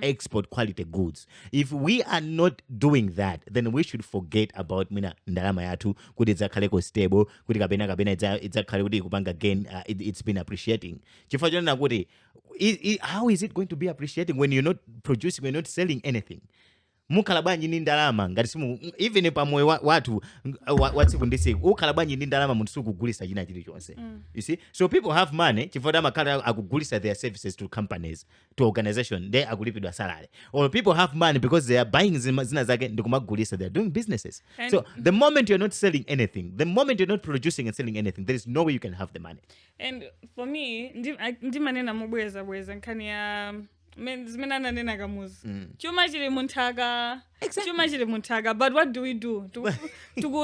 A: export quality goods, if we are not doing that, then we should forget about ndalama yathu kuti idzakhale stable, kuti kapena idzakhale kuti kupanga gain, it's been appreciating. Chifukwa chonena kuti how is it going to be appreciating when you're not producing, when you're not selling anything? Mukhala bwanji ndi ndalama ngati simu even pamoyo wathu watsiku ndi siku ukhala bwanji ndi ndalama munthu sukugulisa china chilichonse. You see, so people have money chifukwa amakhala akugulisa their services to companies, to organization, they akulipidwa salary. Or people have money because they are buying zina zake ndikumagulisa, they are doing businesses. So the moment you're not selling anything, the moment you're not producing and selling anything, there is no way you can have the money.
B: And for me ndimanena mubweza nkhani ya zimenana nena kamuzi chuma chili munthaka chuma chili munthaka, but what do we do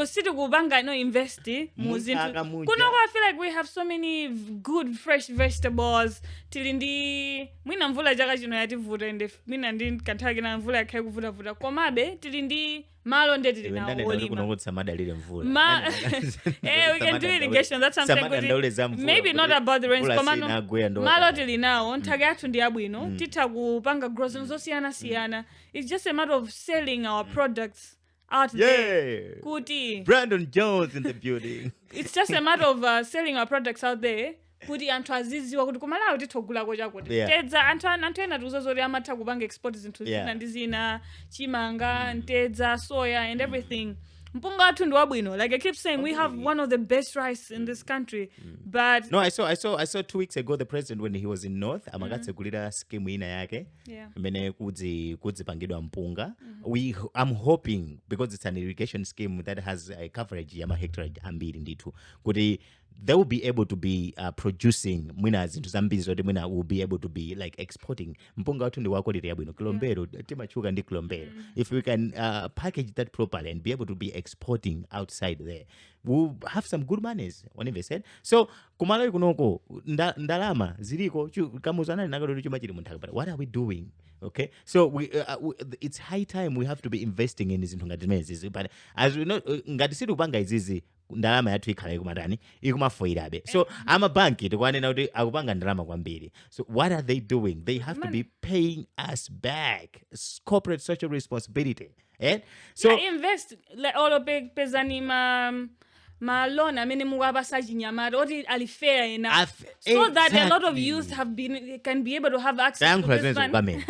B: siti kubanga no invest muzintu kuno I feel like we have so many good fresh vegetables tilindi mwina mvula chaka chino yativuta ende mwina ndi kanthaki na mvula yakhaye kuvuta komabe tilindi malo ndeti linawo olima
A: we
B: can do irrigation, that's something good. Maybe not about the rains, malo tilinawo nthaka yathu ndi abwino titha kupanga grows zosiyana. It's just a matter of selling our products out there. Kuti
A: Brandon Jones in the building.
B: It's just a matter of selling our products out there. Kuti anthu aziziwa kuti kumalawi tithogulako chakuti tedza anthu ena tuzozori amatha kupanga export zinthu zina ndi zina chimanga ntedza soya and everything. Mpunga athu ndi wabwino. Like I keep saying, we have one of the best rice in this country. But
A: no, I saw 2 weeks ago the president when he was in North amakatsekulira scheme ina yake mene kudzipangidwa mpunga. I'm hoping because it's an irrigation scheme that has a coverage ya mahectare ambiri ndithu kuti they will be able to be producing mwina zinthu zambiri zoti mwina will be able to be like exporting. Mpunga wathu ndi wakoliti yabwino kilombero timachuka ndi kilombero. If we can package that properly and be able to be exporting outside there, we'll have some good monies whenever said. So kumalawi kunoko ndalama ziliko kamuzana nakalo chuma chili munthaka, but what are we doing? Okay, so it's high time we have to be investing in zinthu ngati zimenezi, but as we know ngati siri kupanga izizi ndalama yathu ikhala ikumatani ikumafoirabe. So amabanki tikwanena kuti akupanga ndalama kwambiri. So what are they doing? They have to be paying us back. Corporate social responsibility. So
B: invest like all of pezani malona amene mukwapasa chinyamata oti ali fair enough so that a lot of youth can be able to have access to this fund.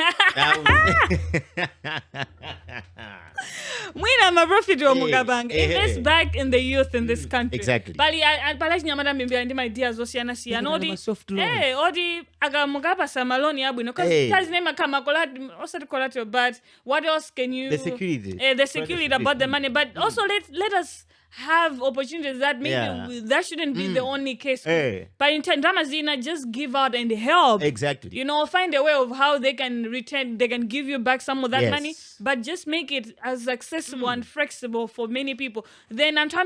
B: Mwina my profit mukabanga. Invest back in the youth in this country.
A: Exactly.
B: Bali nyamada mbia ndi my ideas osiyana siyana. Odi akamukapa samaloni abwino cuz tazi nema kama collateral but what else can you
A: the security
B: the security about the money, but also let us have opportunities that maybe that shouldn't be the only case. But in Tandamazina, just give out and help.
A: Exactly.
B: You know, find a way of how they can return, they can give you back some of that money, but just make it as accessible and flexible for many people. Then for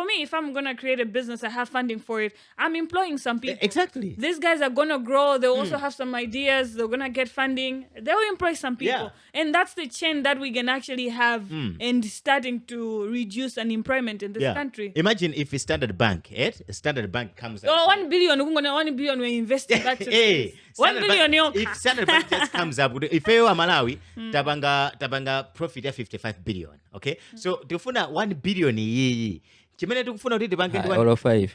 B: me, if I'm gonna create a business, I have funding for it. I'm employing some people.
A: Exactly.
B: These guys are gonna grow. They'll also have some ideas. They're gonna get funding. They'll employ some people, and that's the chain that we can actually have and starting to reduce unemployment in this country.
A: Imagine if a Standard Bank comes up.
B: 1 billion, 1 billion we're investing back to
A: hey,
B: 1 billion
A: if Standard Bank just comes up, if you are Malawi, tabanga profit ya 55 billion, okay? So tufuna 1 billion iyi. Chimene tukufuna kuti bank ndi
C: all of 5.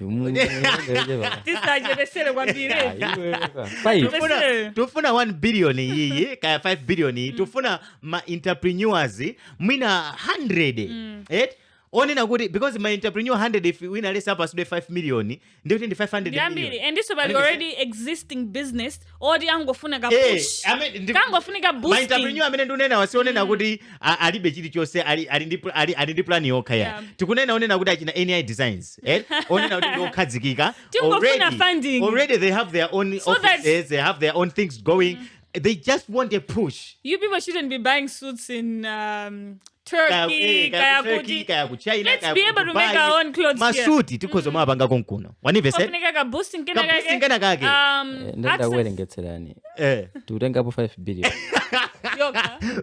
A: Tufuna 1 billion iyi, kaya 5 billion iyi. Tufuna ma entrepreneurs mwina 100. Only na good because my entrepreneur 100 if we let's up us 5 million ndio 500 million.
B: And this about already existing business or the angofuna ga push. Angofuna ga boosting.
A: My entrepreneur amene ndunena wasione kuti alibe chili chose ali plan yokaya. Tukunena onena kuti achina NI designs. Onena kuti ngokhadzikika. Already they have their own offices, they have their own things going. They just want a push.
B: You people shouldn't be buying suits in Turkey, China, let's be able to make our own clothes here.
A: Masuti tukozo mabanga konkuno. Wanive said?
B: Boosting
A: kana kage.
C: Ndenda werengetserani. Turenga po 5 billion.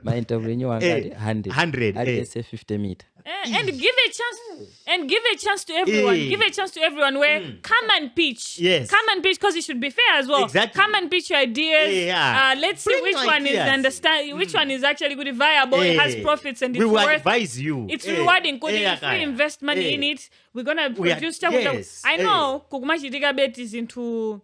C: My entrepreneur angati 100. I'll say 50 meter.
B: And give a chance to everyone. Give a chance to everyone where come and pitch.
A: Yes.
B: Come and pitch because it should be fair as well.
A: Exactly.
B: Come and pitch your ideas. Let's see which one is which one is actually good, viable, it has profits and it's
A: we will
B: worth.
A: Advise you.
B: It's rewarding. If we invest money in it, we're gonna produce stuff. I know Kukumachitika bet is into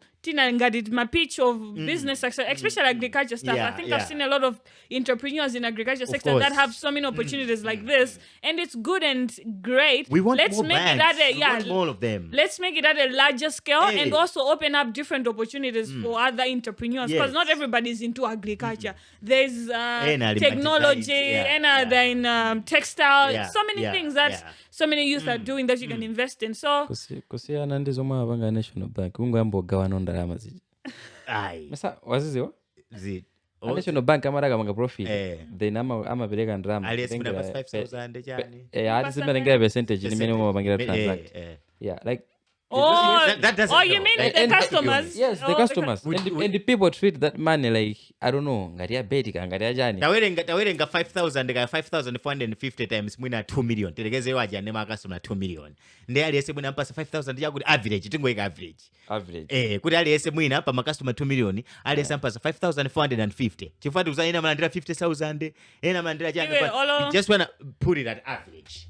B: my pitch of business sector, especially agriculture stuff. I think I've seen a lot of entrepreneurs in agriculture sector that have so many opportunities like this, and it's good and great.
A: We want
B: Let's
A: more
B: make
A: banks.
B: it at
A: We want more of them.
B: Let's make it at a larger scale and also open up different opportunities for other entrepreneurs because not everybody is into agriculture. There's technology, and they're in textile, so many things that so many youth are doing that you can invest in. So
C: kusiyana ndizo mabanga National Bank ungambo gawana ndalama ziji. Masa waziziwa? National Bank amara kama profit. Then amapereka ndalama.
A: Aliyesimina basi 5,000 chani.
C: Aliyesimina percentage ni mimi mabangira transact. Yeah, like
B: you mean the customers?
C: Yes, the customers. And the people treat that money like, I don't know, ngaria beti ka ngaria jani.
A: Tawerenga 5,000 ka 5,450 times mwina 2 million. Telekeze waje ne customer 2 million. Ndi aliyese mwina mpasa 5,000 ya kuti average tingoika average. Kuti aliyese mwina pa customer 2 million, aliyese mpasa 5,450. Chifatu kuzaina malandira 50,000, ena malandira jani. You just want to put it at average.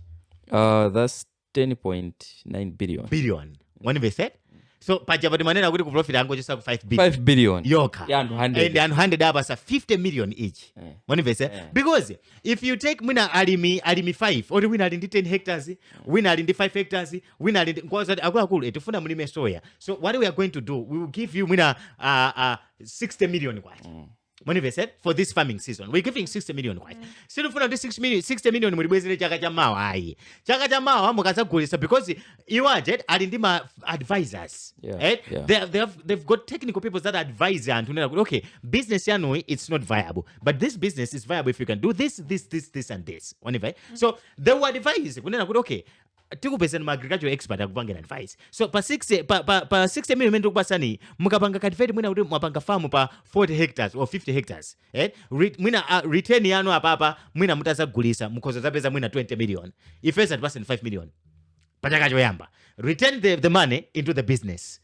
C: That's 10.9 billion. When we said so pajabati manena kuti ku profit ango chisa ku 5 billion. 5 billion.
A: Yoka.
C: Yeah, and 100.
A: And 100 abasa 50 million each. When we say because if you take mwina alimi 5 or wina alindi 10 hectares, wina alindi 5 hectares, wina alindi ngoza akulu etufuna mulime soya. So what we are going to do, we will give you mwina 60 million kwacha. When we said for this farming season, we're giving 60 million kwacha. Still for this 60 million mulibwezere chaka cha mawa ayi. Chaka cha mawa mukazagulisa because you are jet alindima advisors. They've got technical people that advise and okay, business yano it's not viable, but this business is viable if you can do this and this. So they will advise okay. Tikupesa ma agricultural expert akupangira advice. So pa 60 million tukupasani mukapanga kadivide mwina kuti mwapanga farm pa 40 hectares or 50 hectares. Mwina return yanu apa mwina mutazagulisa mukhoza zapeza mwina 20 million. If at percent 5 million. Pachaka choyamba. Return the money into the business.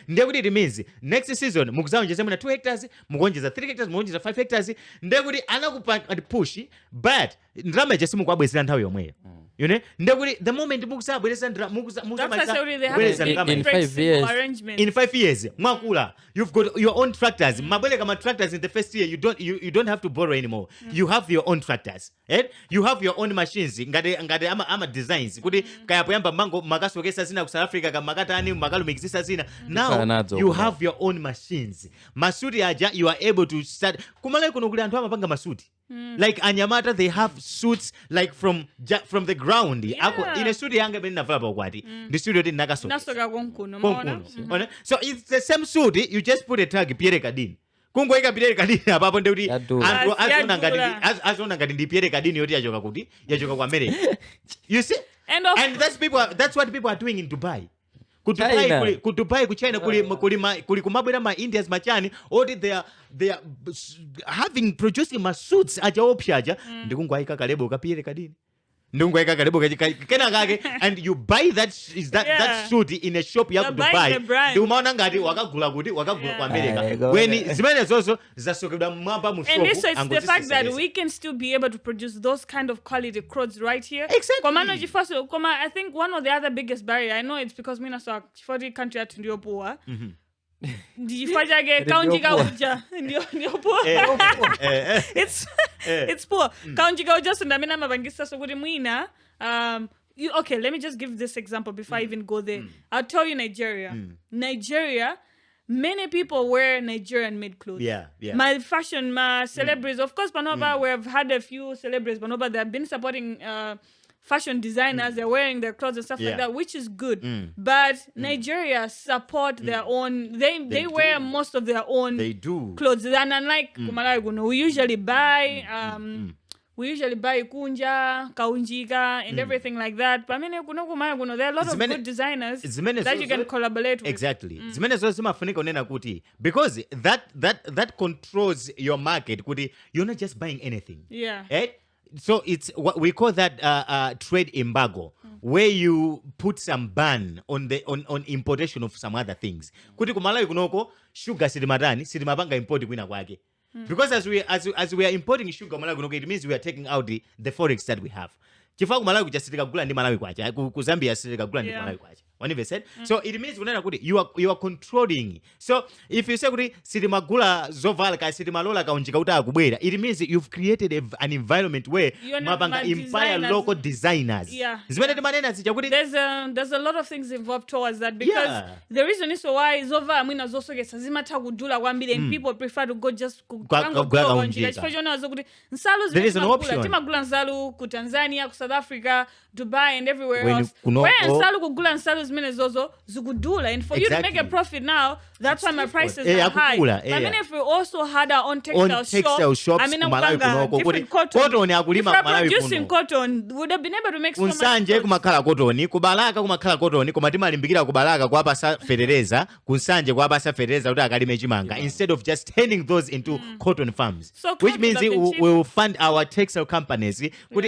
A: Ndiye kuti it means next season mukuzaonjeza mwina 2 hectares, mukuonjeza 3 hectares, mukuonjeza 5 hectares, ndiye kuti anakupanga push but ndalama jesi mukwabwezera nthawi yomweyo. You know, the moment
B: That's why they have
A: in
C: 5 years.
B: arrangement.
A: In 5 years, mwakula, you've got your own tractors. Mabele kama tractors in the first year, you don't have to borrow anymore. You have your own tractors. You have your own machines. Ngade ama designs. Kuti kaya poyamba mango makasokesa zina ku South Africa kama makatani makalumikisisa zina. Now you have your own machines. Masuti aja, you are able to start. Kumalawi kuno kuli anthu amapanga masuti. Like Anyamata, they have suits like from the ground.
B: Yeah.
A: In a studio yanga beni navala pa kwati. The studio didn't nagaso.
B: Nasoka konkuno.
A: So it's the same suit. You just put a tag Pierre Cadin. Kungo ika Pierre Cadin apapo ndeuti azona ngati ndi Pierre Cadin yoti yachoka kuti yachoka kwa America. You see? And that's what people are doing in Dubai. Dubai ku China kuli kumabwera ma Indians machani oti they are having producing my suits aja opshaja ndikungwaika kalebo ka Pierre Cadin. Ndungwaika kalebo kena kake and you buy that suit in a shop ya Dubai. Ndi umaona ngati wakagula kwa America. When zimene zozo zasokedwa mwamba mu shop.
B: And this is the fact that we can still be able to produce those kind of quality clothes right here.
A: Exactly.
B: I think one of the other biggest barrier, I know it's because mina so chifoti country atu ndio poor. Ndijifajage kaunjika uja ndio poor. It's poor. Kaunjika uja so ndamina mabangisa so kuti mwina okay, let me just give this example before I even go there. I'll tell you Nigeria, many people wear Nigerian made clothes.
A: Yeah.
B: My fashion, my celebrities, of course, Panoba, we've had a few celebrities, Panoba, they have been supporting fashion designers, they're wearing their clothes and stuff like that, which is good. But Nigeria support their own, they wear most of their own clothes. And unlike Malawi, we usually buy kunja, kaunjika, and everything like that. But I mean, there are a lot of good designers that you can collaborate with.
A: Exactly. Because that controls your market. You're not just buying anything.
B: Yeah.
A: So it's what we call that trade embargo, where you put some ban on importation of some other things. Kuti kumalawi kunoko sugar sirimapanga import kwina kwake. Because as we are importing sugar malawi kunoko, it means we are taking out the forex that we have. Chifukwa kumalawi kuchasitika gula ndi malawi kwacha, ku Zambia sitika gula ndi malawi kwacha. One of said. So it means you are controlling. So if you say sirimagula zovala ka sirimalola kaunjika uta akubwera, it means you've created an environment where mabanga empire local designers.
B: Yeah.
A: There's
B: a lot of things involved towards that because the reason is why is over amina zosoke sazimata kudula kwambiri and people prefer to go just there is an option. Timagula nsalu ku Tanzania, ku South Africa, Dubai and everywhere else. Where nsalu kugula nsalu zozo zugudula, and for you to make a profit now, that's why my prices are high. I mean, if we also had our own textile shops, I mean, different cotton. If we're producing cotton, we would have been able to make so much.
A: Kunsanje kumakhala cotton, kubalaka kumakhala cotton, kumatima limbikira kubalaka kwapasa ferereza, kunsanje kwapasa ferereza kuti akalime chimanga, instead of just turning those into cotton farms. So which means we will fund our textile companies.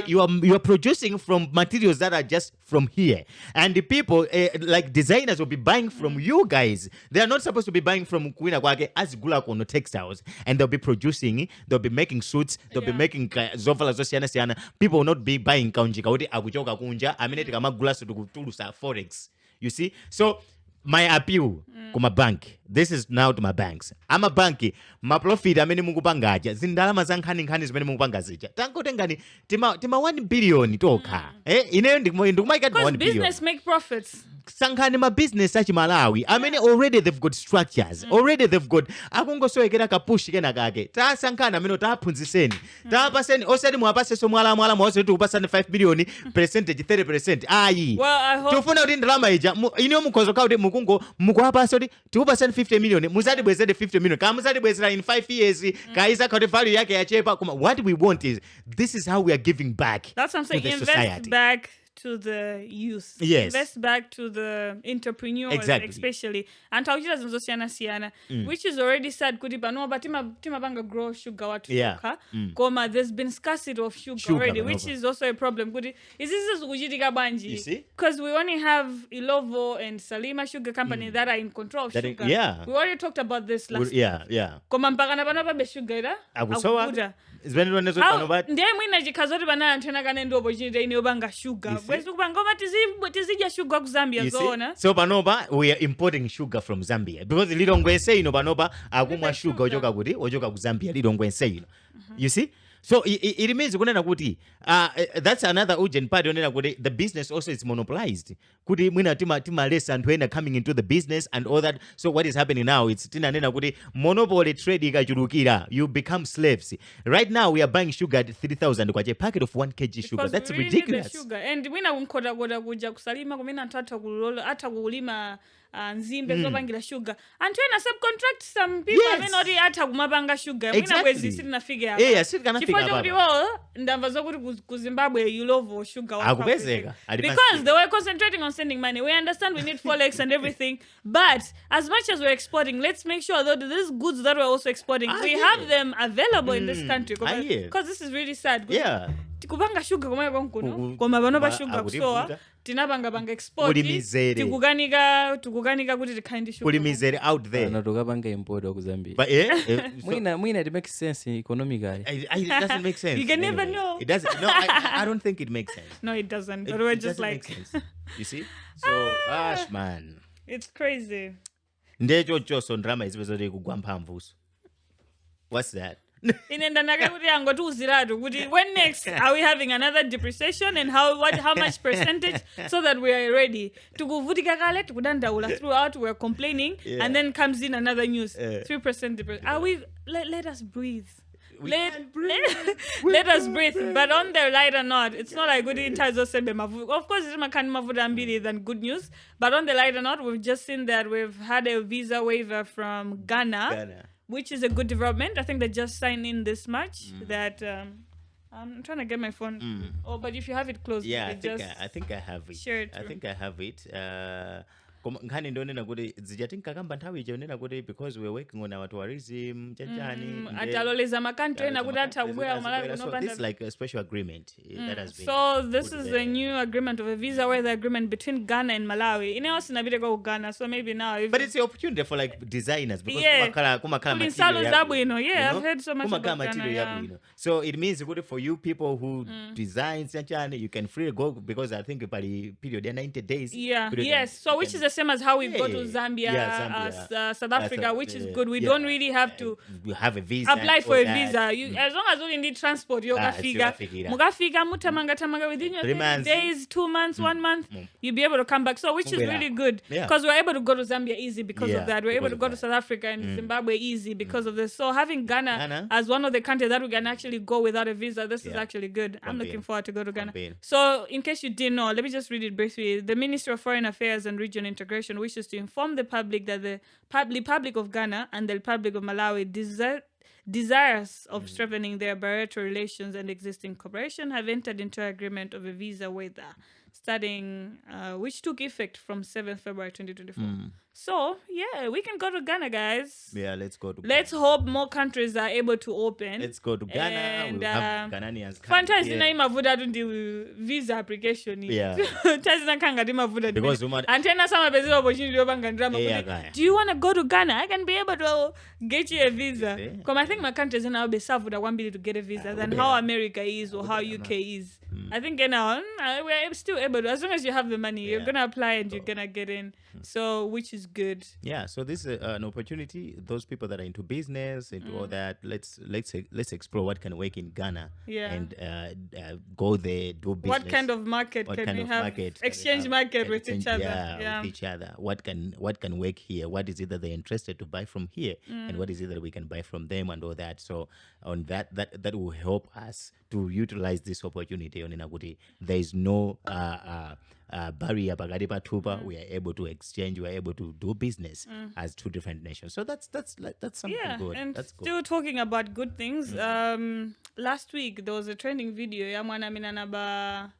A: You are producing from materials that are just from here, and the people like designers will be buying from you guys. They are not supposed to be buying from Kuina Kwake as Gula Kono textiles, and they'll be producing, they'll be making suits, they'll be making zovala zosiana siana. People will not be buying kaunjika uti akuchoka kunja amineti kama gula so tukutulusa forex. You see? So my appeal kuma bank. This is now to my banks. I'm a banki. My profit amene mukupangaja. Zindalama zankhani zimene mukupanga zija. Tankotengani tima 1 billion toka. Ineyo ndikumaika 1 billion.
B: Because business make profits.
A: Sankhani ma business achi Malawi. I mean already they've got structures. Already they've got akungosoyekera kapushi kena kake. Ta sankhana amene taphunziseni. Tapaseni osati muapase so mwala mwose tikupasani 5 billion percentage 30%. Ayi.
B: Well, I hope
A: tufuna kuti ndalama ija iniyo mukhozoka kuti mukuapasa kuti tikupasani 50 million. Muzati bwezede 50 million. Kama muzati bwezera in 5 years. Kaisa kuti value yake yachepa. What we want is this is how we are giving back.
B: That's what I'm saying. Invest
A: society.
B: Back to the youth.
A: Yes.
B: Invest back to the entrepreneurs, especially. And tauchira zinzosiana, which is already sad. Kutipa no, but tima banga grow sugar watu.
A: Yeah.
B: Koma, there's been scarcity of sugar already, which is also a problem. Is this ujitika banji?
A: You see?
B: Because we only have Ilovo and Salima Sugar Company that are in control of sugar.
A: Yeah.
B: We already talked about this last
A: Yeah.
B: Koma mpaka na panopa be sugar ida.
A: Akusowa.
B: ndiye mwina chikhaza kuti pana anthu ena kane ndi opportunity ine yopanga sugar bwezi kupanga koma tizidya sugar ku Zambia zoona.
A: So panopa we are importing sugar from Zambia because Lilongwense ino panopa akumwa sugar ochoka ku Zambia Lilongwense ino. You see? So it means kunena kuti that's another urgent part onena kuti the business also is monopolized. Kuti mwina tima less anthu ena coming into the business and all that. So what is happening now, it's tinanena kuti monopoly trade ikachulukira, you become slaves. Right now we are buying sugar at 3,000 kwa a packet of 1 kg sugar.
B: Because
A: that's
B: really
A: ridiculous.
B: The sugar. And mwina kumkhoda kuja kusalima kumena anthu atha kulima nzimbe zopangira sugar. Anthu ena subcontract some people amene atha kumapanga sugar. Mwina kwezi sitina figure apa.
A: Yeah, sitina figure apa.
B: Chifukwa ndamva zokuti ku Zimbabwe you love sugar.
A: Akupezeka.
B: Because they were concentrating on sending money. We understand we need forex and everything, but as much as we're exporting, let's make sure that these goods that we're also exporting, we have them available in this country. Because this is really sad.
A: Yeah.
B: Tikupanga sugar kumwe konkuno. Koma panopa sugar kusowa. Tinapanga export. Tikukanika kuti tikhandi sugar.
A: Kuli mizere out there.
C: Na tukapanga import ku Zambia.
A: But
C: mwina it makes sense economically.
A: It doesn't make sense.
B: You can never know.
A: It doesn't. No, I don't think it makes sense.
B: No, it doesn't. But we're just like
A: make sense. You see? So, gosh, man.
B: It's crazy.
A: Ndecho ndrama izipezoti kugwa mphamvuso. What's that?
B: Inenda nakakuti angotuziratu kuti when next are we having another depreciation and how much percentage so that we are ready. Tukuvutika kale tikudandaula throughout, we're complaining and then comes in another news 3% depreciation. Are we let us breathe. Let us breathe. But on the lighter note, it's not like good in terms of mavu. Of course, it's makani mavuda ambili than good news. But on the lighter note, we've just seen that we've had a visa waiver from Ghana. Which is a good development. I think they just signed in this March. That I'm trying to get my phone. Oh, but if you have it close,
A: yeah, I think I have it.
B: Sure.
A: I think I have it. Nkhani ndonena kuti zijatingakamba nthawi ije onena kuti because we're working on our tourism chachani
B: ataloleza makantri ena kuti atha kubwera Malawi
A: kunopanda. This is like a special agreement that has been.
B: So this is a new agreement of a visa waiver agreement between Ghana and Malawi. Ine also nabite go Ghana, so maybe now.
A: But it's an opportunity for like designers because kumakala
B: material. Yeah, I've heard so much about Ghana.
A: So it means good for you people who design chachani, you can freely go because I think by period 90 days.
B: Yeah. Yes. So which is the same as how we go to Zambia, South Africa, which is good. We don't really have to
A: have a visa.
B: Apply for a visa. As long as you need transport, you mugafika mutamanga within your 3 days, 2 months, 1 month, you'll be able to come back. So which is really good because we're able to go to Zambia easy because of that. We're able to go to South Africa and Zimbabwe easy because of this. So having Ghana as one of the countries that we can actually go without a visa, this is actually good. I'm looking forward to go to Ghana. So in case you didn't know, let me just read it briefly. The Ministry of Foreign Affairs and Regional Integration wishes to inform the public that the Republic of Ghana and the Republic of Malawi desirous of strengthening their bilateral relations and existing cooperation have entered into an agreement of a visa waiver starting which took effect from 7th February 2024. So, yeah, we can go to Ghana, guys.
A: Yeah, let's go to Ghana.
B: Let's hope more countries are able to open.
A: Let's go to Ghana. And, we'll have Ghanaians come
B: fantastic here. Mavuda to visa application.
A: Yeah.
B: Because Antena sama bezira opportunity obanga drama. Do you want to go to Ghana? I can be able to get you a visa. Because I think my countries now be served with 1 billion to get a visa than how America is or how UK is. I think now we're still able to, as long as you have the money, you're gonna apply and you're gonna get in. So which is good.
A: Yeah, so this is an opportunity. Those people that are into business, into all that, let's explore what can work in Ghana and go there, do business.
B: What kind of market can we have? Exchange market with each other.
A: Yeah, with each other. What can work here? What is it that they're interested to buy from here, and what is it that we can buy from them and all that. So on that will help us to utilize this opportunity. There is no barrier pakati pathupa. We are able to exchange. We are able to do business as two different nations. So that's something good.
B: And
A: that's
B: still talking about good things. Last week there was a trending video. Chimang.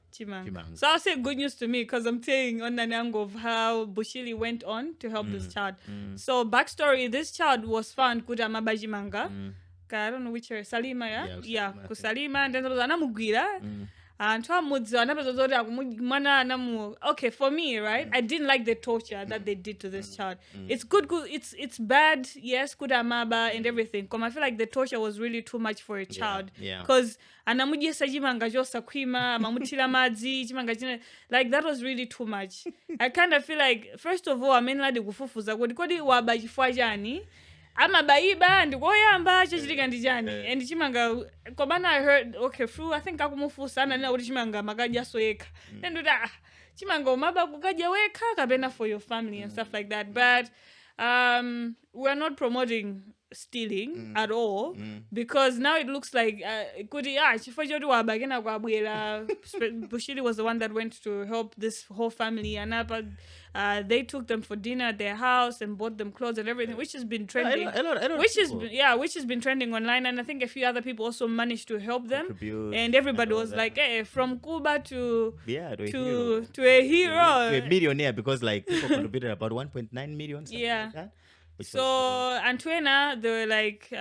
B: So I'll say good news to me because I'm saying on an angle of how Bushiri went on to help this child. So backstory: this child was found kuda mabajimanga. I don't know which area. Salima, yeah? Yeah, Kusalima, and then there was anamugwira. Okay, for me, right, I didn't like the torture that they did to this child. It's good, it's bad, yes, good amaba and everything. I feel like the torture was really too much for a child. Because like that was really too much. I kind of feel like, first of all, amabaiba ndikoyamba chachitika ndijani and chimanga komana I heard okay through I think akumufusa na kuti chimanga makaja soyeka and chimanga umaba kukaja weka kapena for your family and stuff like that, but we're not promoting stealing at all because now it looks like Bushiri was the one that went to help this whole family and they took them for dinner at their house and bought them clothes and everything, which has been trending. Which has been trending online, and I think a few other people also managed to help them. And everybody was like, "Hey, from Cuba to a hero, to
A: a millionaire," because like people contributed about 1.9 million. Like that,
B: so Antuena, they were like,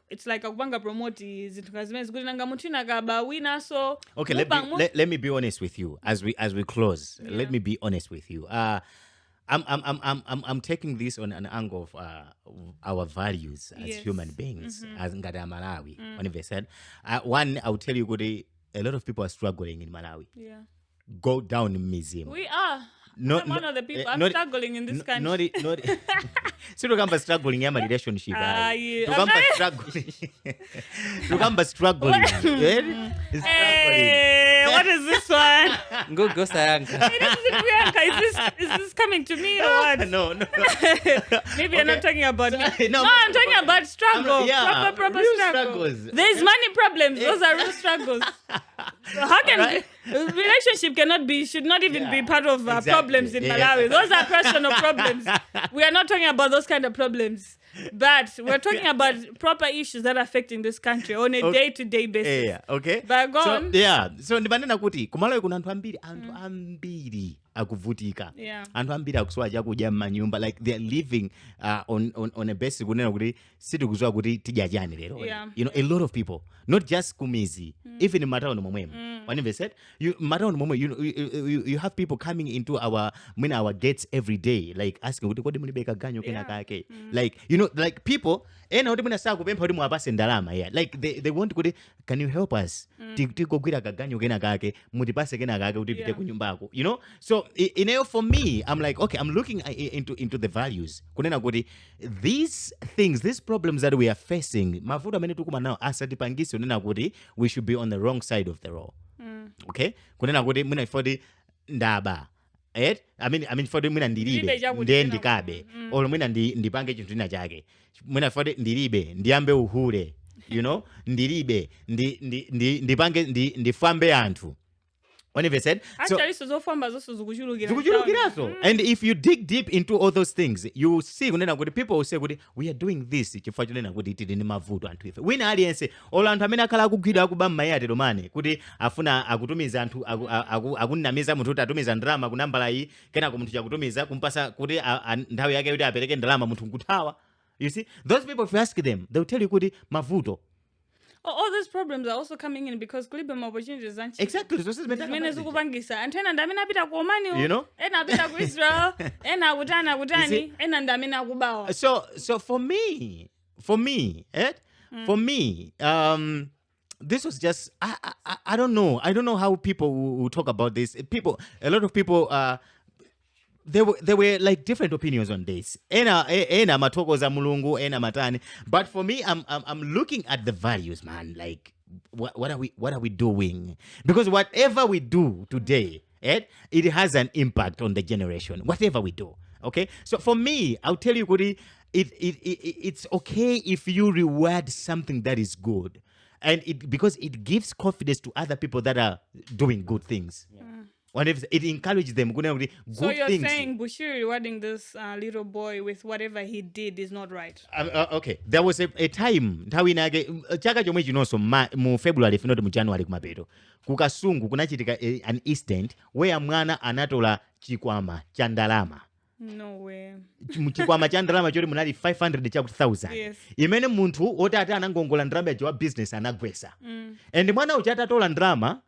B: it's like a banga promoti so
A: okay, let me be honest with you as we close. Let me be honest with you. I'm taking this on an angle of our values as human beings, as Ngada Malawi. When they said, one, I will tell you, a lot of people are struggling in Malawi. Go down in museum.
B: We are. I'm one of the people. I'm struggling in this country.
A: So Lugamba struggling in my relationship. Lugamba struggling.
B: Hey, what is this one?
C: Go Sayanka.
B: Is this coming to me or what?
A: No.
B: Maybe you're not talking about me. No, I'm talking about struggle. Proper struggles. There's money problems. Those are real struggles. So how can relationship should not even be part of problems in Malawi. Those are personal problems. We are not talking about those kind of problems. But we're talking about proper issues that are affecting this country on a day-to-day basis.
A: Okay.
B: But go on.
A: So ndibanena kuti kumalawi kuna anthu ambiri akuvutika. Anthu ambiri akuswa chakudya m'manyumba, like they are living on a basis kunena kuti sitikuzwa kuti tidya chani lero. You know, a lot of people, not just kumizi, even in matauni momwemo. When you said you have people coming into our gates every day, like asking kuti kodi mulibeka ganyo kena kake. Like, you know, like people kuti muna saa kupempha kuti muwapase ndalama. Like they want kuti, can you help us tikogwira kaganyo kena kake mutipase kena kake kuti pite kunyumbako, you know. So for me, I'm like, okay, I'm looking into the values kunena kuti these things, these problems that we are facing, mavuto amene tukuma nawo asatipangise kunena kuti we should be on the wrong side of the road. Okay, kunena kuti mwina ifodi ndaba I mean for mwina ndilibe ndiye ndikabe or mwina ndipange chinthu china chake, mwina ifodi ndilibe ndiyambe uhule, you know, ndilibe ndipange ndifambe anthu. When they said, so, and if you dig deep into all those things, you will see people will say, we are doing this. When audience, all antamena kala kugida kubamba ya romane, kuti afuna akutumiza antu akunamiza mutu atumiza drama kunambala hii kena kumtuja kutumiza kumpasa kuti ndawi yake yude apeleke drama mutu nkutawa. You see, those people, if you ask them, they'll tell you kuti mavuto.
B: All those problems are also coming in because kulibe opportunities zanchi.
A: Exactly. So you know? So for me, this was just I don't know. I don't know how people will talk about this. A lot of people there were like different opinions on this. Ena matoko za mulungu, ena matani. But for me, I'm looking at the values, man. Like, what are we doing? Because whatever we do today, it has an impact on the generation. Whatever we do, okay. So for me, I'll tell you, Kuri, it's okay if you reward something that is good, and because it gives confidence to other people that are doing good things. It encourages them good things. So
B: you're saying Bushiri rewarding this little boy with whatever he did is not right?
A: Okay. There was a time chaka chomwe chinonso mu February finoti mu January kumapeto kukasungu kunachitika an incident where mwana anatola chikwama cha ndalama.
B: No way.
A: Chikwama cha ndalama choti munali 500 chakuti 1000.
B: Yes.
A: Imene munthu oti ati anangongola ndalama ya business anagwesa. And mwana uchi atatola ndalama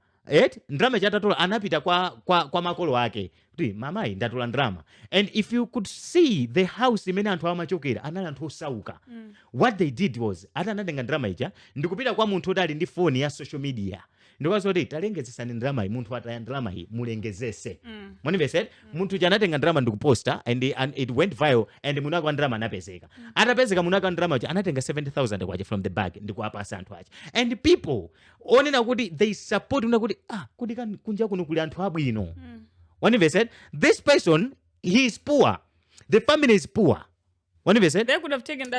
A: ndrama chatatola anapita kwa makolo ake kuti mamayi ndatola ndrama. And if you could see the house imene anthu amachokera anali anthu osauka. What they did was anatenga ndrama ija ndikupita kwa munthu oti ali ndi phone ya social media ndikwazo kuti talengezesani ndrama iyi, munthu ataya ndrama iyi mulengezese. Mwanimvese munthu uja anatenga ndrama ndikuposta and it went viral and munako ndrama anapezeka. Atapezeka munako ndrama uja anatenga 70,000 kwacha from the bag ndikuwapasa anthu aja. And people onena kuti they support una kuti kuti kunja kuno kuli anthu abwino. Mwanimvese this person he is poor, the family is poor.
B: They could have taken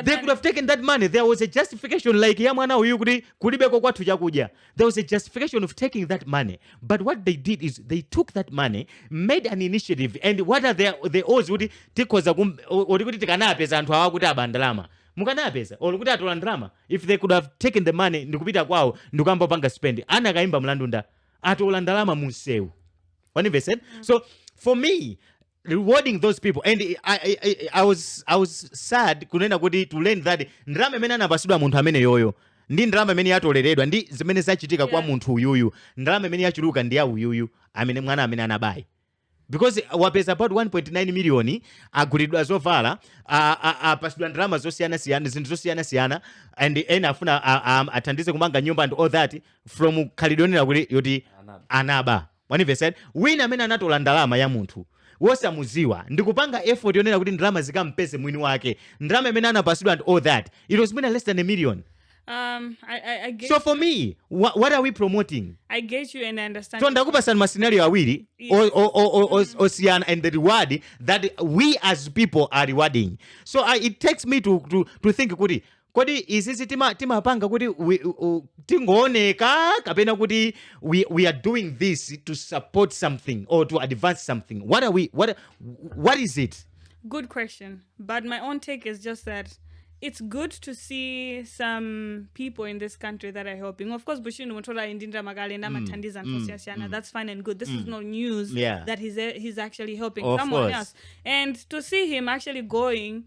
B: that
A: money. There was a justification like ya mwana uyu kuti kulibeko kwathu chakudya. There was a justification of taking that money. But what they did is they took that money, made an initiative, and what are the odds kuti tikoza kuti tikanapeza anthu awa kuti abandalama. Mukanapeza kuti atola ndrama. If they could have taken the money ndikupita kwawo ndikamba panga spend. Ana kaimba mlandu nda atola ndalama munsewu. So for me, rewarding those people, and I was sad kunena kuti to learn that ndrama imene anapasidwa munthu amene yoyo ndi ndrama imene yatoleredwa ndi zimene zachitika kwa munthu uyuyu, ndrama imene yachuluka ndi ya uyuyu amene mwana amene anabayi. Because wapeza about 1.9 million agulidwa zovala, apasidwa ndrama zosiyana-siyana, zinthu zosiyana-siyana, and ena afuna athandize kumanga nyumba and all that from khalidwe kuti yoti anaba. Mwanimvese wina amene anatola ndalama ya munthu wosamuziwa ndikupanga effort yonena kuti ndrama zikampeze mwini wake, ndrama imene anapasidwa and all that, it was even less than $1 million.
B: I get
A: so for me, what are we promoting?
B: I get you and I understand.
A: So ndakupasana mascenario awiri osiyana, and the reward that we as people are rewarding. So it takes me to think kuti kodi isisi timapanga kuti tingooneka kapena kuti we are doing this to support something or to advance something. What is it?
B: Good question. But my own take is just that it's good to see some people in this country that are helping. Of course, Bushiri Mutola indindra magalenda matandiza and that's fine and good. This is no news that he's actually helping someone else. And to see him actually going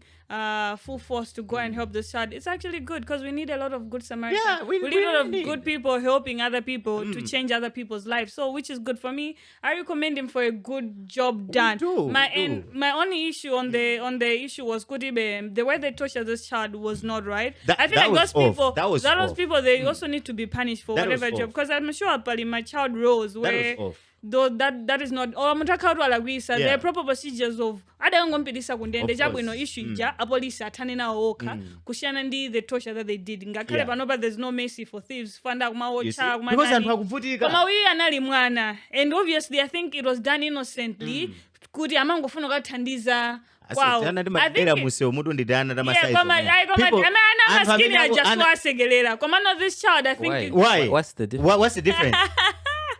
B: full force to go and help the child, it's actually good because we need a lot of good Samaritans.
A: Yeah, we
B: need a lot of good people helping other people to change other people's lives. So, which is good for me. I recommend him for a good job done. My only issue on the issue was Kudibe, the way they tortured this child was not right. I feel like those people they also need to be punished for whatever job, because I'm sure Pali, my child rose where though that is not there are proper procedures of adangompidisa kundende chabwino issue ja apolisi atane nawo oka kushana ndi the torture that they did ngakhale panopa there's no mercy for thieves fanda kumawocha
A: because anthu akuvutika
B: koma uyi anali mwana, and obviously I think it was done innocently kuti amangofuna kuthandiza. Wow. I think this child, I think.
C: Why? What's the difference?
A: What's the difference?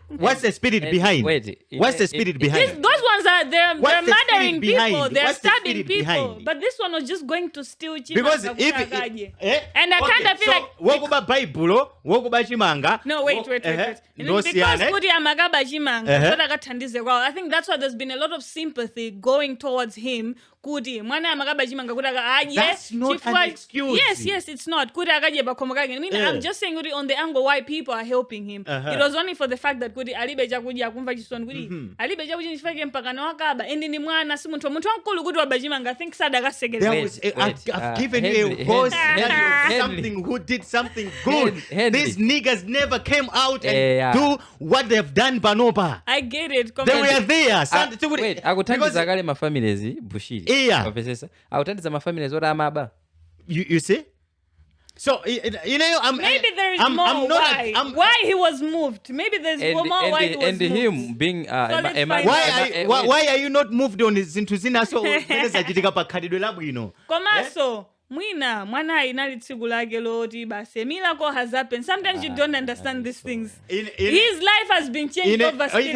A: What's the spirit behind? What's the spirit behind?
B: Those ones are they're murdering people, they're stabbing people. But this one was just going to steal chimanga.
A: Because and I kind of feel like wokuba Bible, wokuba chimanga.
B: No, wait. Because Kudi amagaba chimanga, I think that's why there's been a lot of sympathy going towards him. Kudi mwana amagaba chimanga kudaga
A: that's not an excuse.
B: Yes, it's not. Kudi agaje bakomagage. I mean, I'm just saying Kudi on the angle why people are helping him. It was only for the fact that Kudi alibeja kuja kumva chisoni Kudi alibeja kuja nifike mpaka na wakaba endi ni mwana si muntu ankulu Kudi wabajimanga. I think sada gasegele.
A: I've given you a horse something who did something good. These niggas never came out and do what they've done Banopa.
B: I get it.
A: They were there.
C: Wait, akutandiza kale ma families Bushiri. Akutandiza ma families ora amaba.
A: You see? So
B: maybe there is more why he was moved. Maybe there's more why he was moved.
C: And him being
A: why are you not moved on zintu zina so zachitika pa khalidwe labwino?
B: Komaso mwina mwana inalitsiku lake loti base miracle has happened. Sometimes you don't understand these things. His life has been changed over which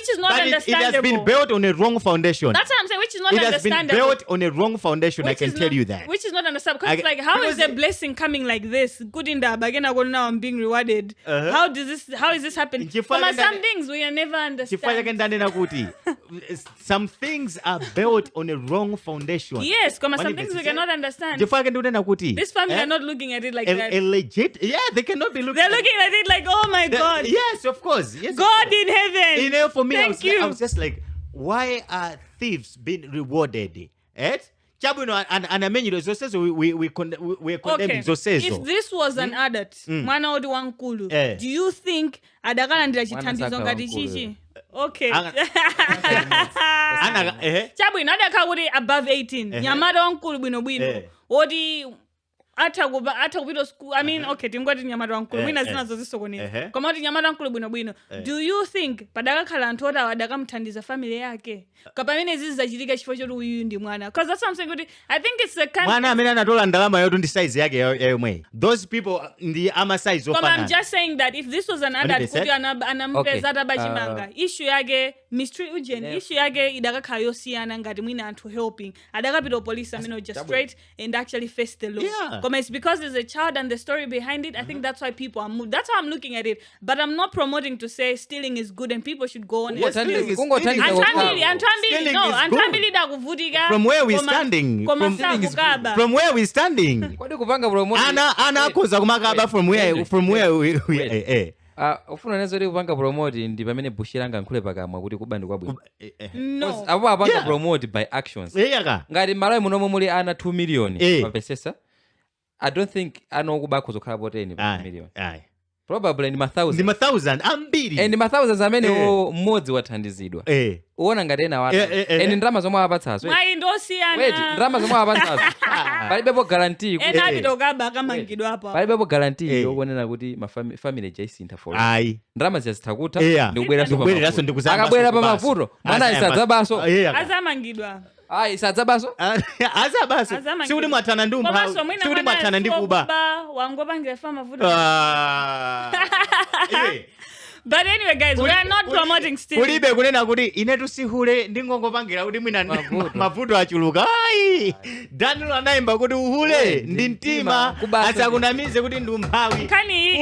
B: is not understandable.
A: It has been built on a wrong foundation.
B: That's what I'm saying, which is not understandable.
A: It has been built on a wrong foundation, I can tell you that.
B: Which is not understandable. Because like, how is a blessing coming like this? Good in the bagena go now I'm being rewarded. How is this happening? Some things we are never understand.
A: some things are built on a wrong foundation.
B: Yes, some things we cannot understand. This family are not looking at it like that.
A: Legit, they cannot be looking.
B: They're looking at it like, oh my God.
A: Yes, of course. Yes,
B: God in heaven.
A: You know, for me,
B: Thank
A: I was just like, why are thieves being rewarded? Chabuno and I mean, we're condemning zosezo.
B: If this was an adult, mwana odi wankulu, do you think adakalandira chitandizo ngati chichi? Okay. Chabuno adakakuri above 18. Nyamata wankulu bwino. Odi ata kupita school. I mean, okay, tingoti nyamata wankulu. Mwina zinazo zisokoneza. Koma odi nyamata wankulu bwino. Do you think padakakhala anthu oti adakamthandiza family yake? Kapamene zizi zachitika chifukwa choti uyu ndi mwana? Because that's what I'm saying. I think it's the kind
A: mwana amene anatola ndalama yotu ndi size yake yomwe. Those people ndi ama size ofanana.
B: I'm just saying that if this was an adult kuti anampeza atabachimanga, issue yake mystery ujeni, issue yake idakakhala yosiyana ngati mwina anthu helping. Adakapita police amene just straight and actually face the law. Koma it's because there's a child and the story behind it. I think that's why people are moved. That's how I'm looking at it. But I'm not promoting to say stealing is good and people should go on.
A: From where we standing. From where we standing. Ana koza kumakaba from where we
C: ufuna nezoti kupanga promote ndi pamene Bushiri angankhule pakamwa kuti kuba ndi kwabwino.
B: No.
C: Apo apanga promote by actions. Ngati Malawi munomwe muli ana 2 million mapesesa. I don't think anokuba kuzokhala poteni pa 2 million. Probably in 1,000.
A: Ndi 1,000 ambiri.
C: And 1,000 amene mmodzi wathandizidwa. Uona ngati ena wata. And ndrama zomwe apatsazo.
B: Mai ndosiyana.
C: Wait, ndrama zomwe apatsazo. Palibepo guarantee kuti.
B: Ena apitokaba akamangidwa apa.
C: Palibepo guarantee yokuonera kuti family jaisintha for. Ndrama zazitakuta
A: ndikubweraso ndikuzamba.
C: Akabwera pa mavuto. Mwana isadzabaso.
B: Azamangidwa.
C: Isadzabaso.
A: Azabaso. Sikuti mwathana ndi umphawi. Sikuti mwathana ndi kuba.
B: Wangopangira fa mavuto. But anyway, guys, we are not promoting stealing.
A: Kulibe kunena kuti ine tusihule ndingongopangira kuti mwina mavuto achuluka. Daniel anaimba kuti uhule ndi mtima asakunamize kuti ndi umphawi.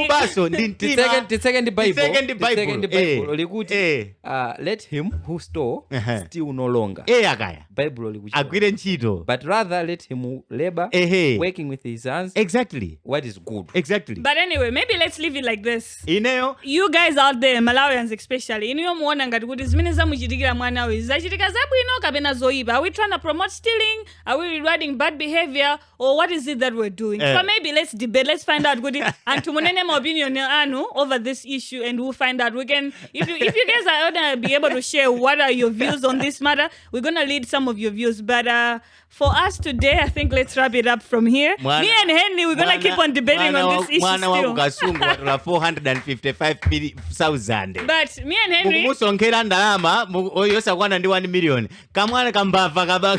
A: Kubaso ndi mtima.
C: Titseke ndi Bible. Likuti let him who stole steal no longer.
A: Akaya.
C: Bible likuti.
A: Agwire ntchito.
C: But rather let him labor working with his hands.
A: Exactly.
C: What is good.
A: Exactly.
B: But anyway, maybe let's leave it like this.
A: You
B: guys out there, Malawians especially, iniyo muona ngati kuti zimene zamuchitikira mwana we zachitika zabwino kapena zoipa. Are we trying to promote stealing? Are we rewarding bad behavior? Or what is it that we're doing? So maybe let's debate, let's find out kuti antu munene ma opinion anu over this issue and we'll find out. We can if you guys are gonna be able to share what are your views on this matter, we're gonna lead some of your views. But for us today, I think let's wrap it up from here. Me and Henry, we're gonna keep on debating on this issue still.
A: 455,000.
B: But me and Henry
A: mukusonkhera ndalama yosakwana ndi 1 million. Kamwana kambava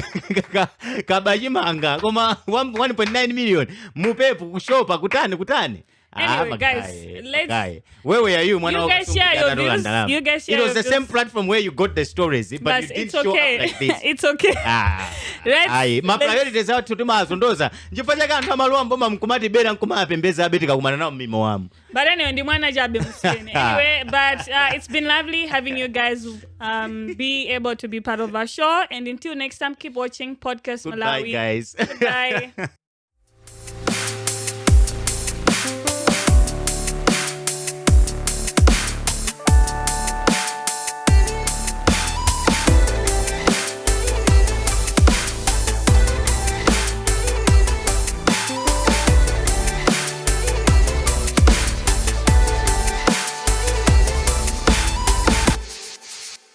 A: kabachimanga koma 1.9 million mupepu kushopa kutani.
B: Anyway, guys,
A: where were you?
B: You guys share your views.
A: It was the same platform where you got the stories, but you didn't show up like this.
B: It's okay.
A: My priorities are to mazondoza. Njifanya anthu amaluwa mboma mkumati bera nkumapembeza abetika kumana nawo mimo wamu.
B: But anyway, ndimwana jabe musini. Anyway, but it's been lovely having you guys be able to be part of our show. And until next time, keep watching Podcast Malawi.
A: Goodbye, guys.
B: Goodbye.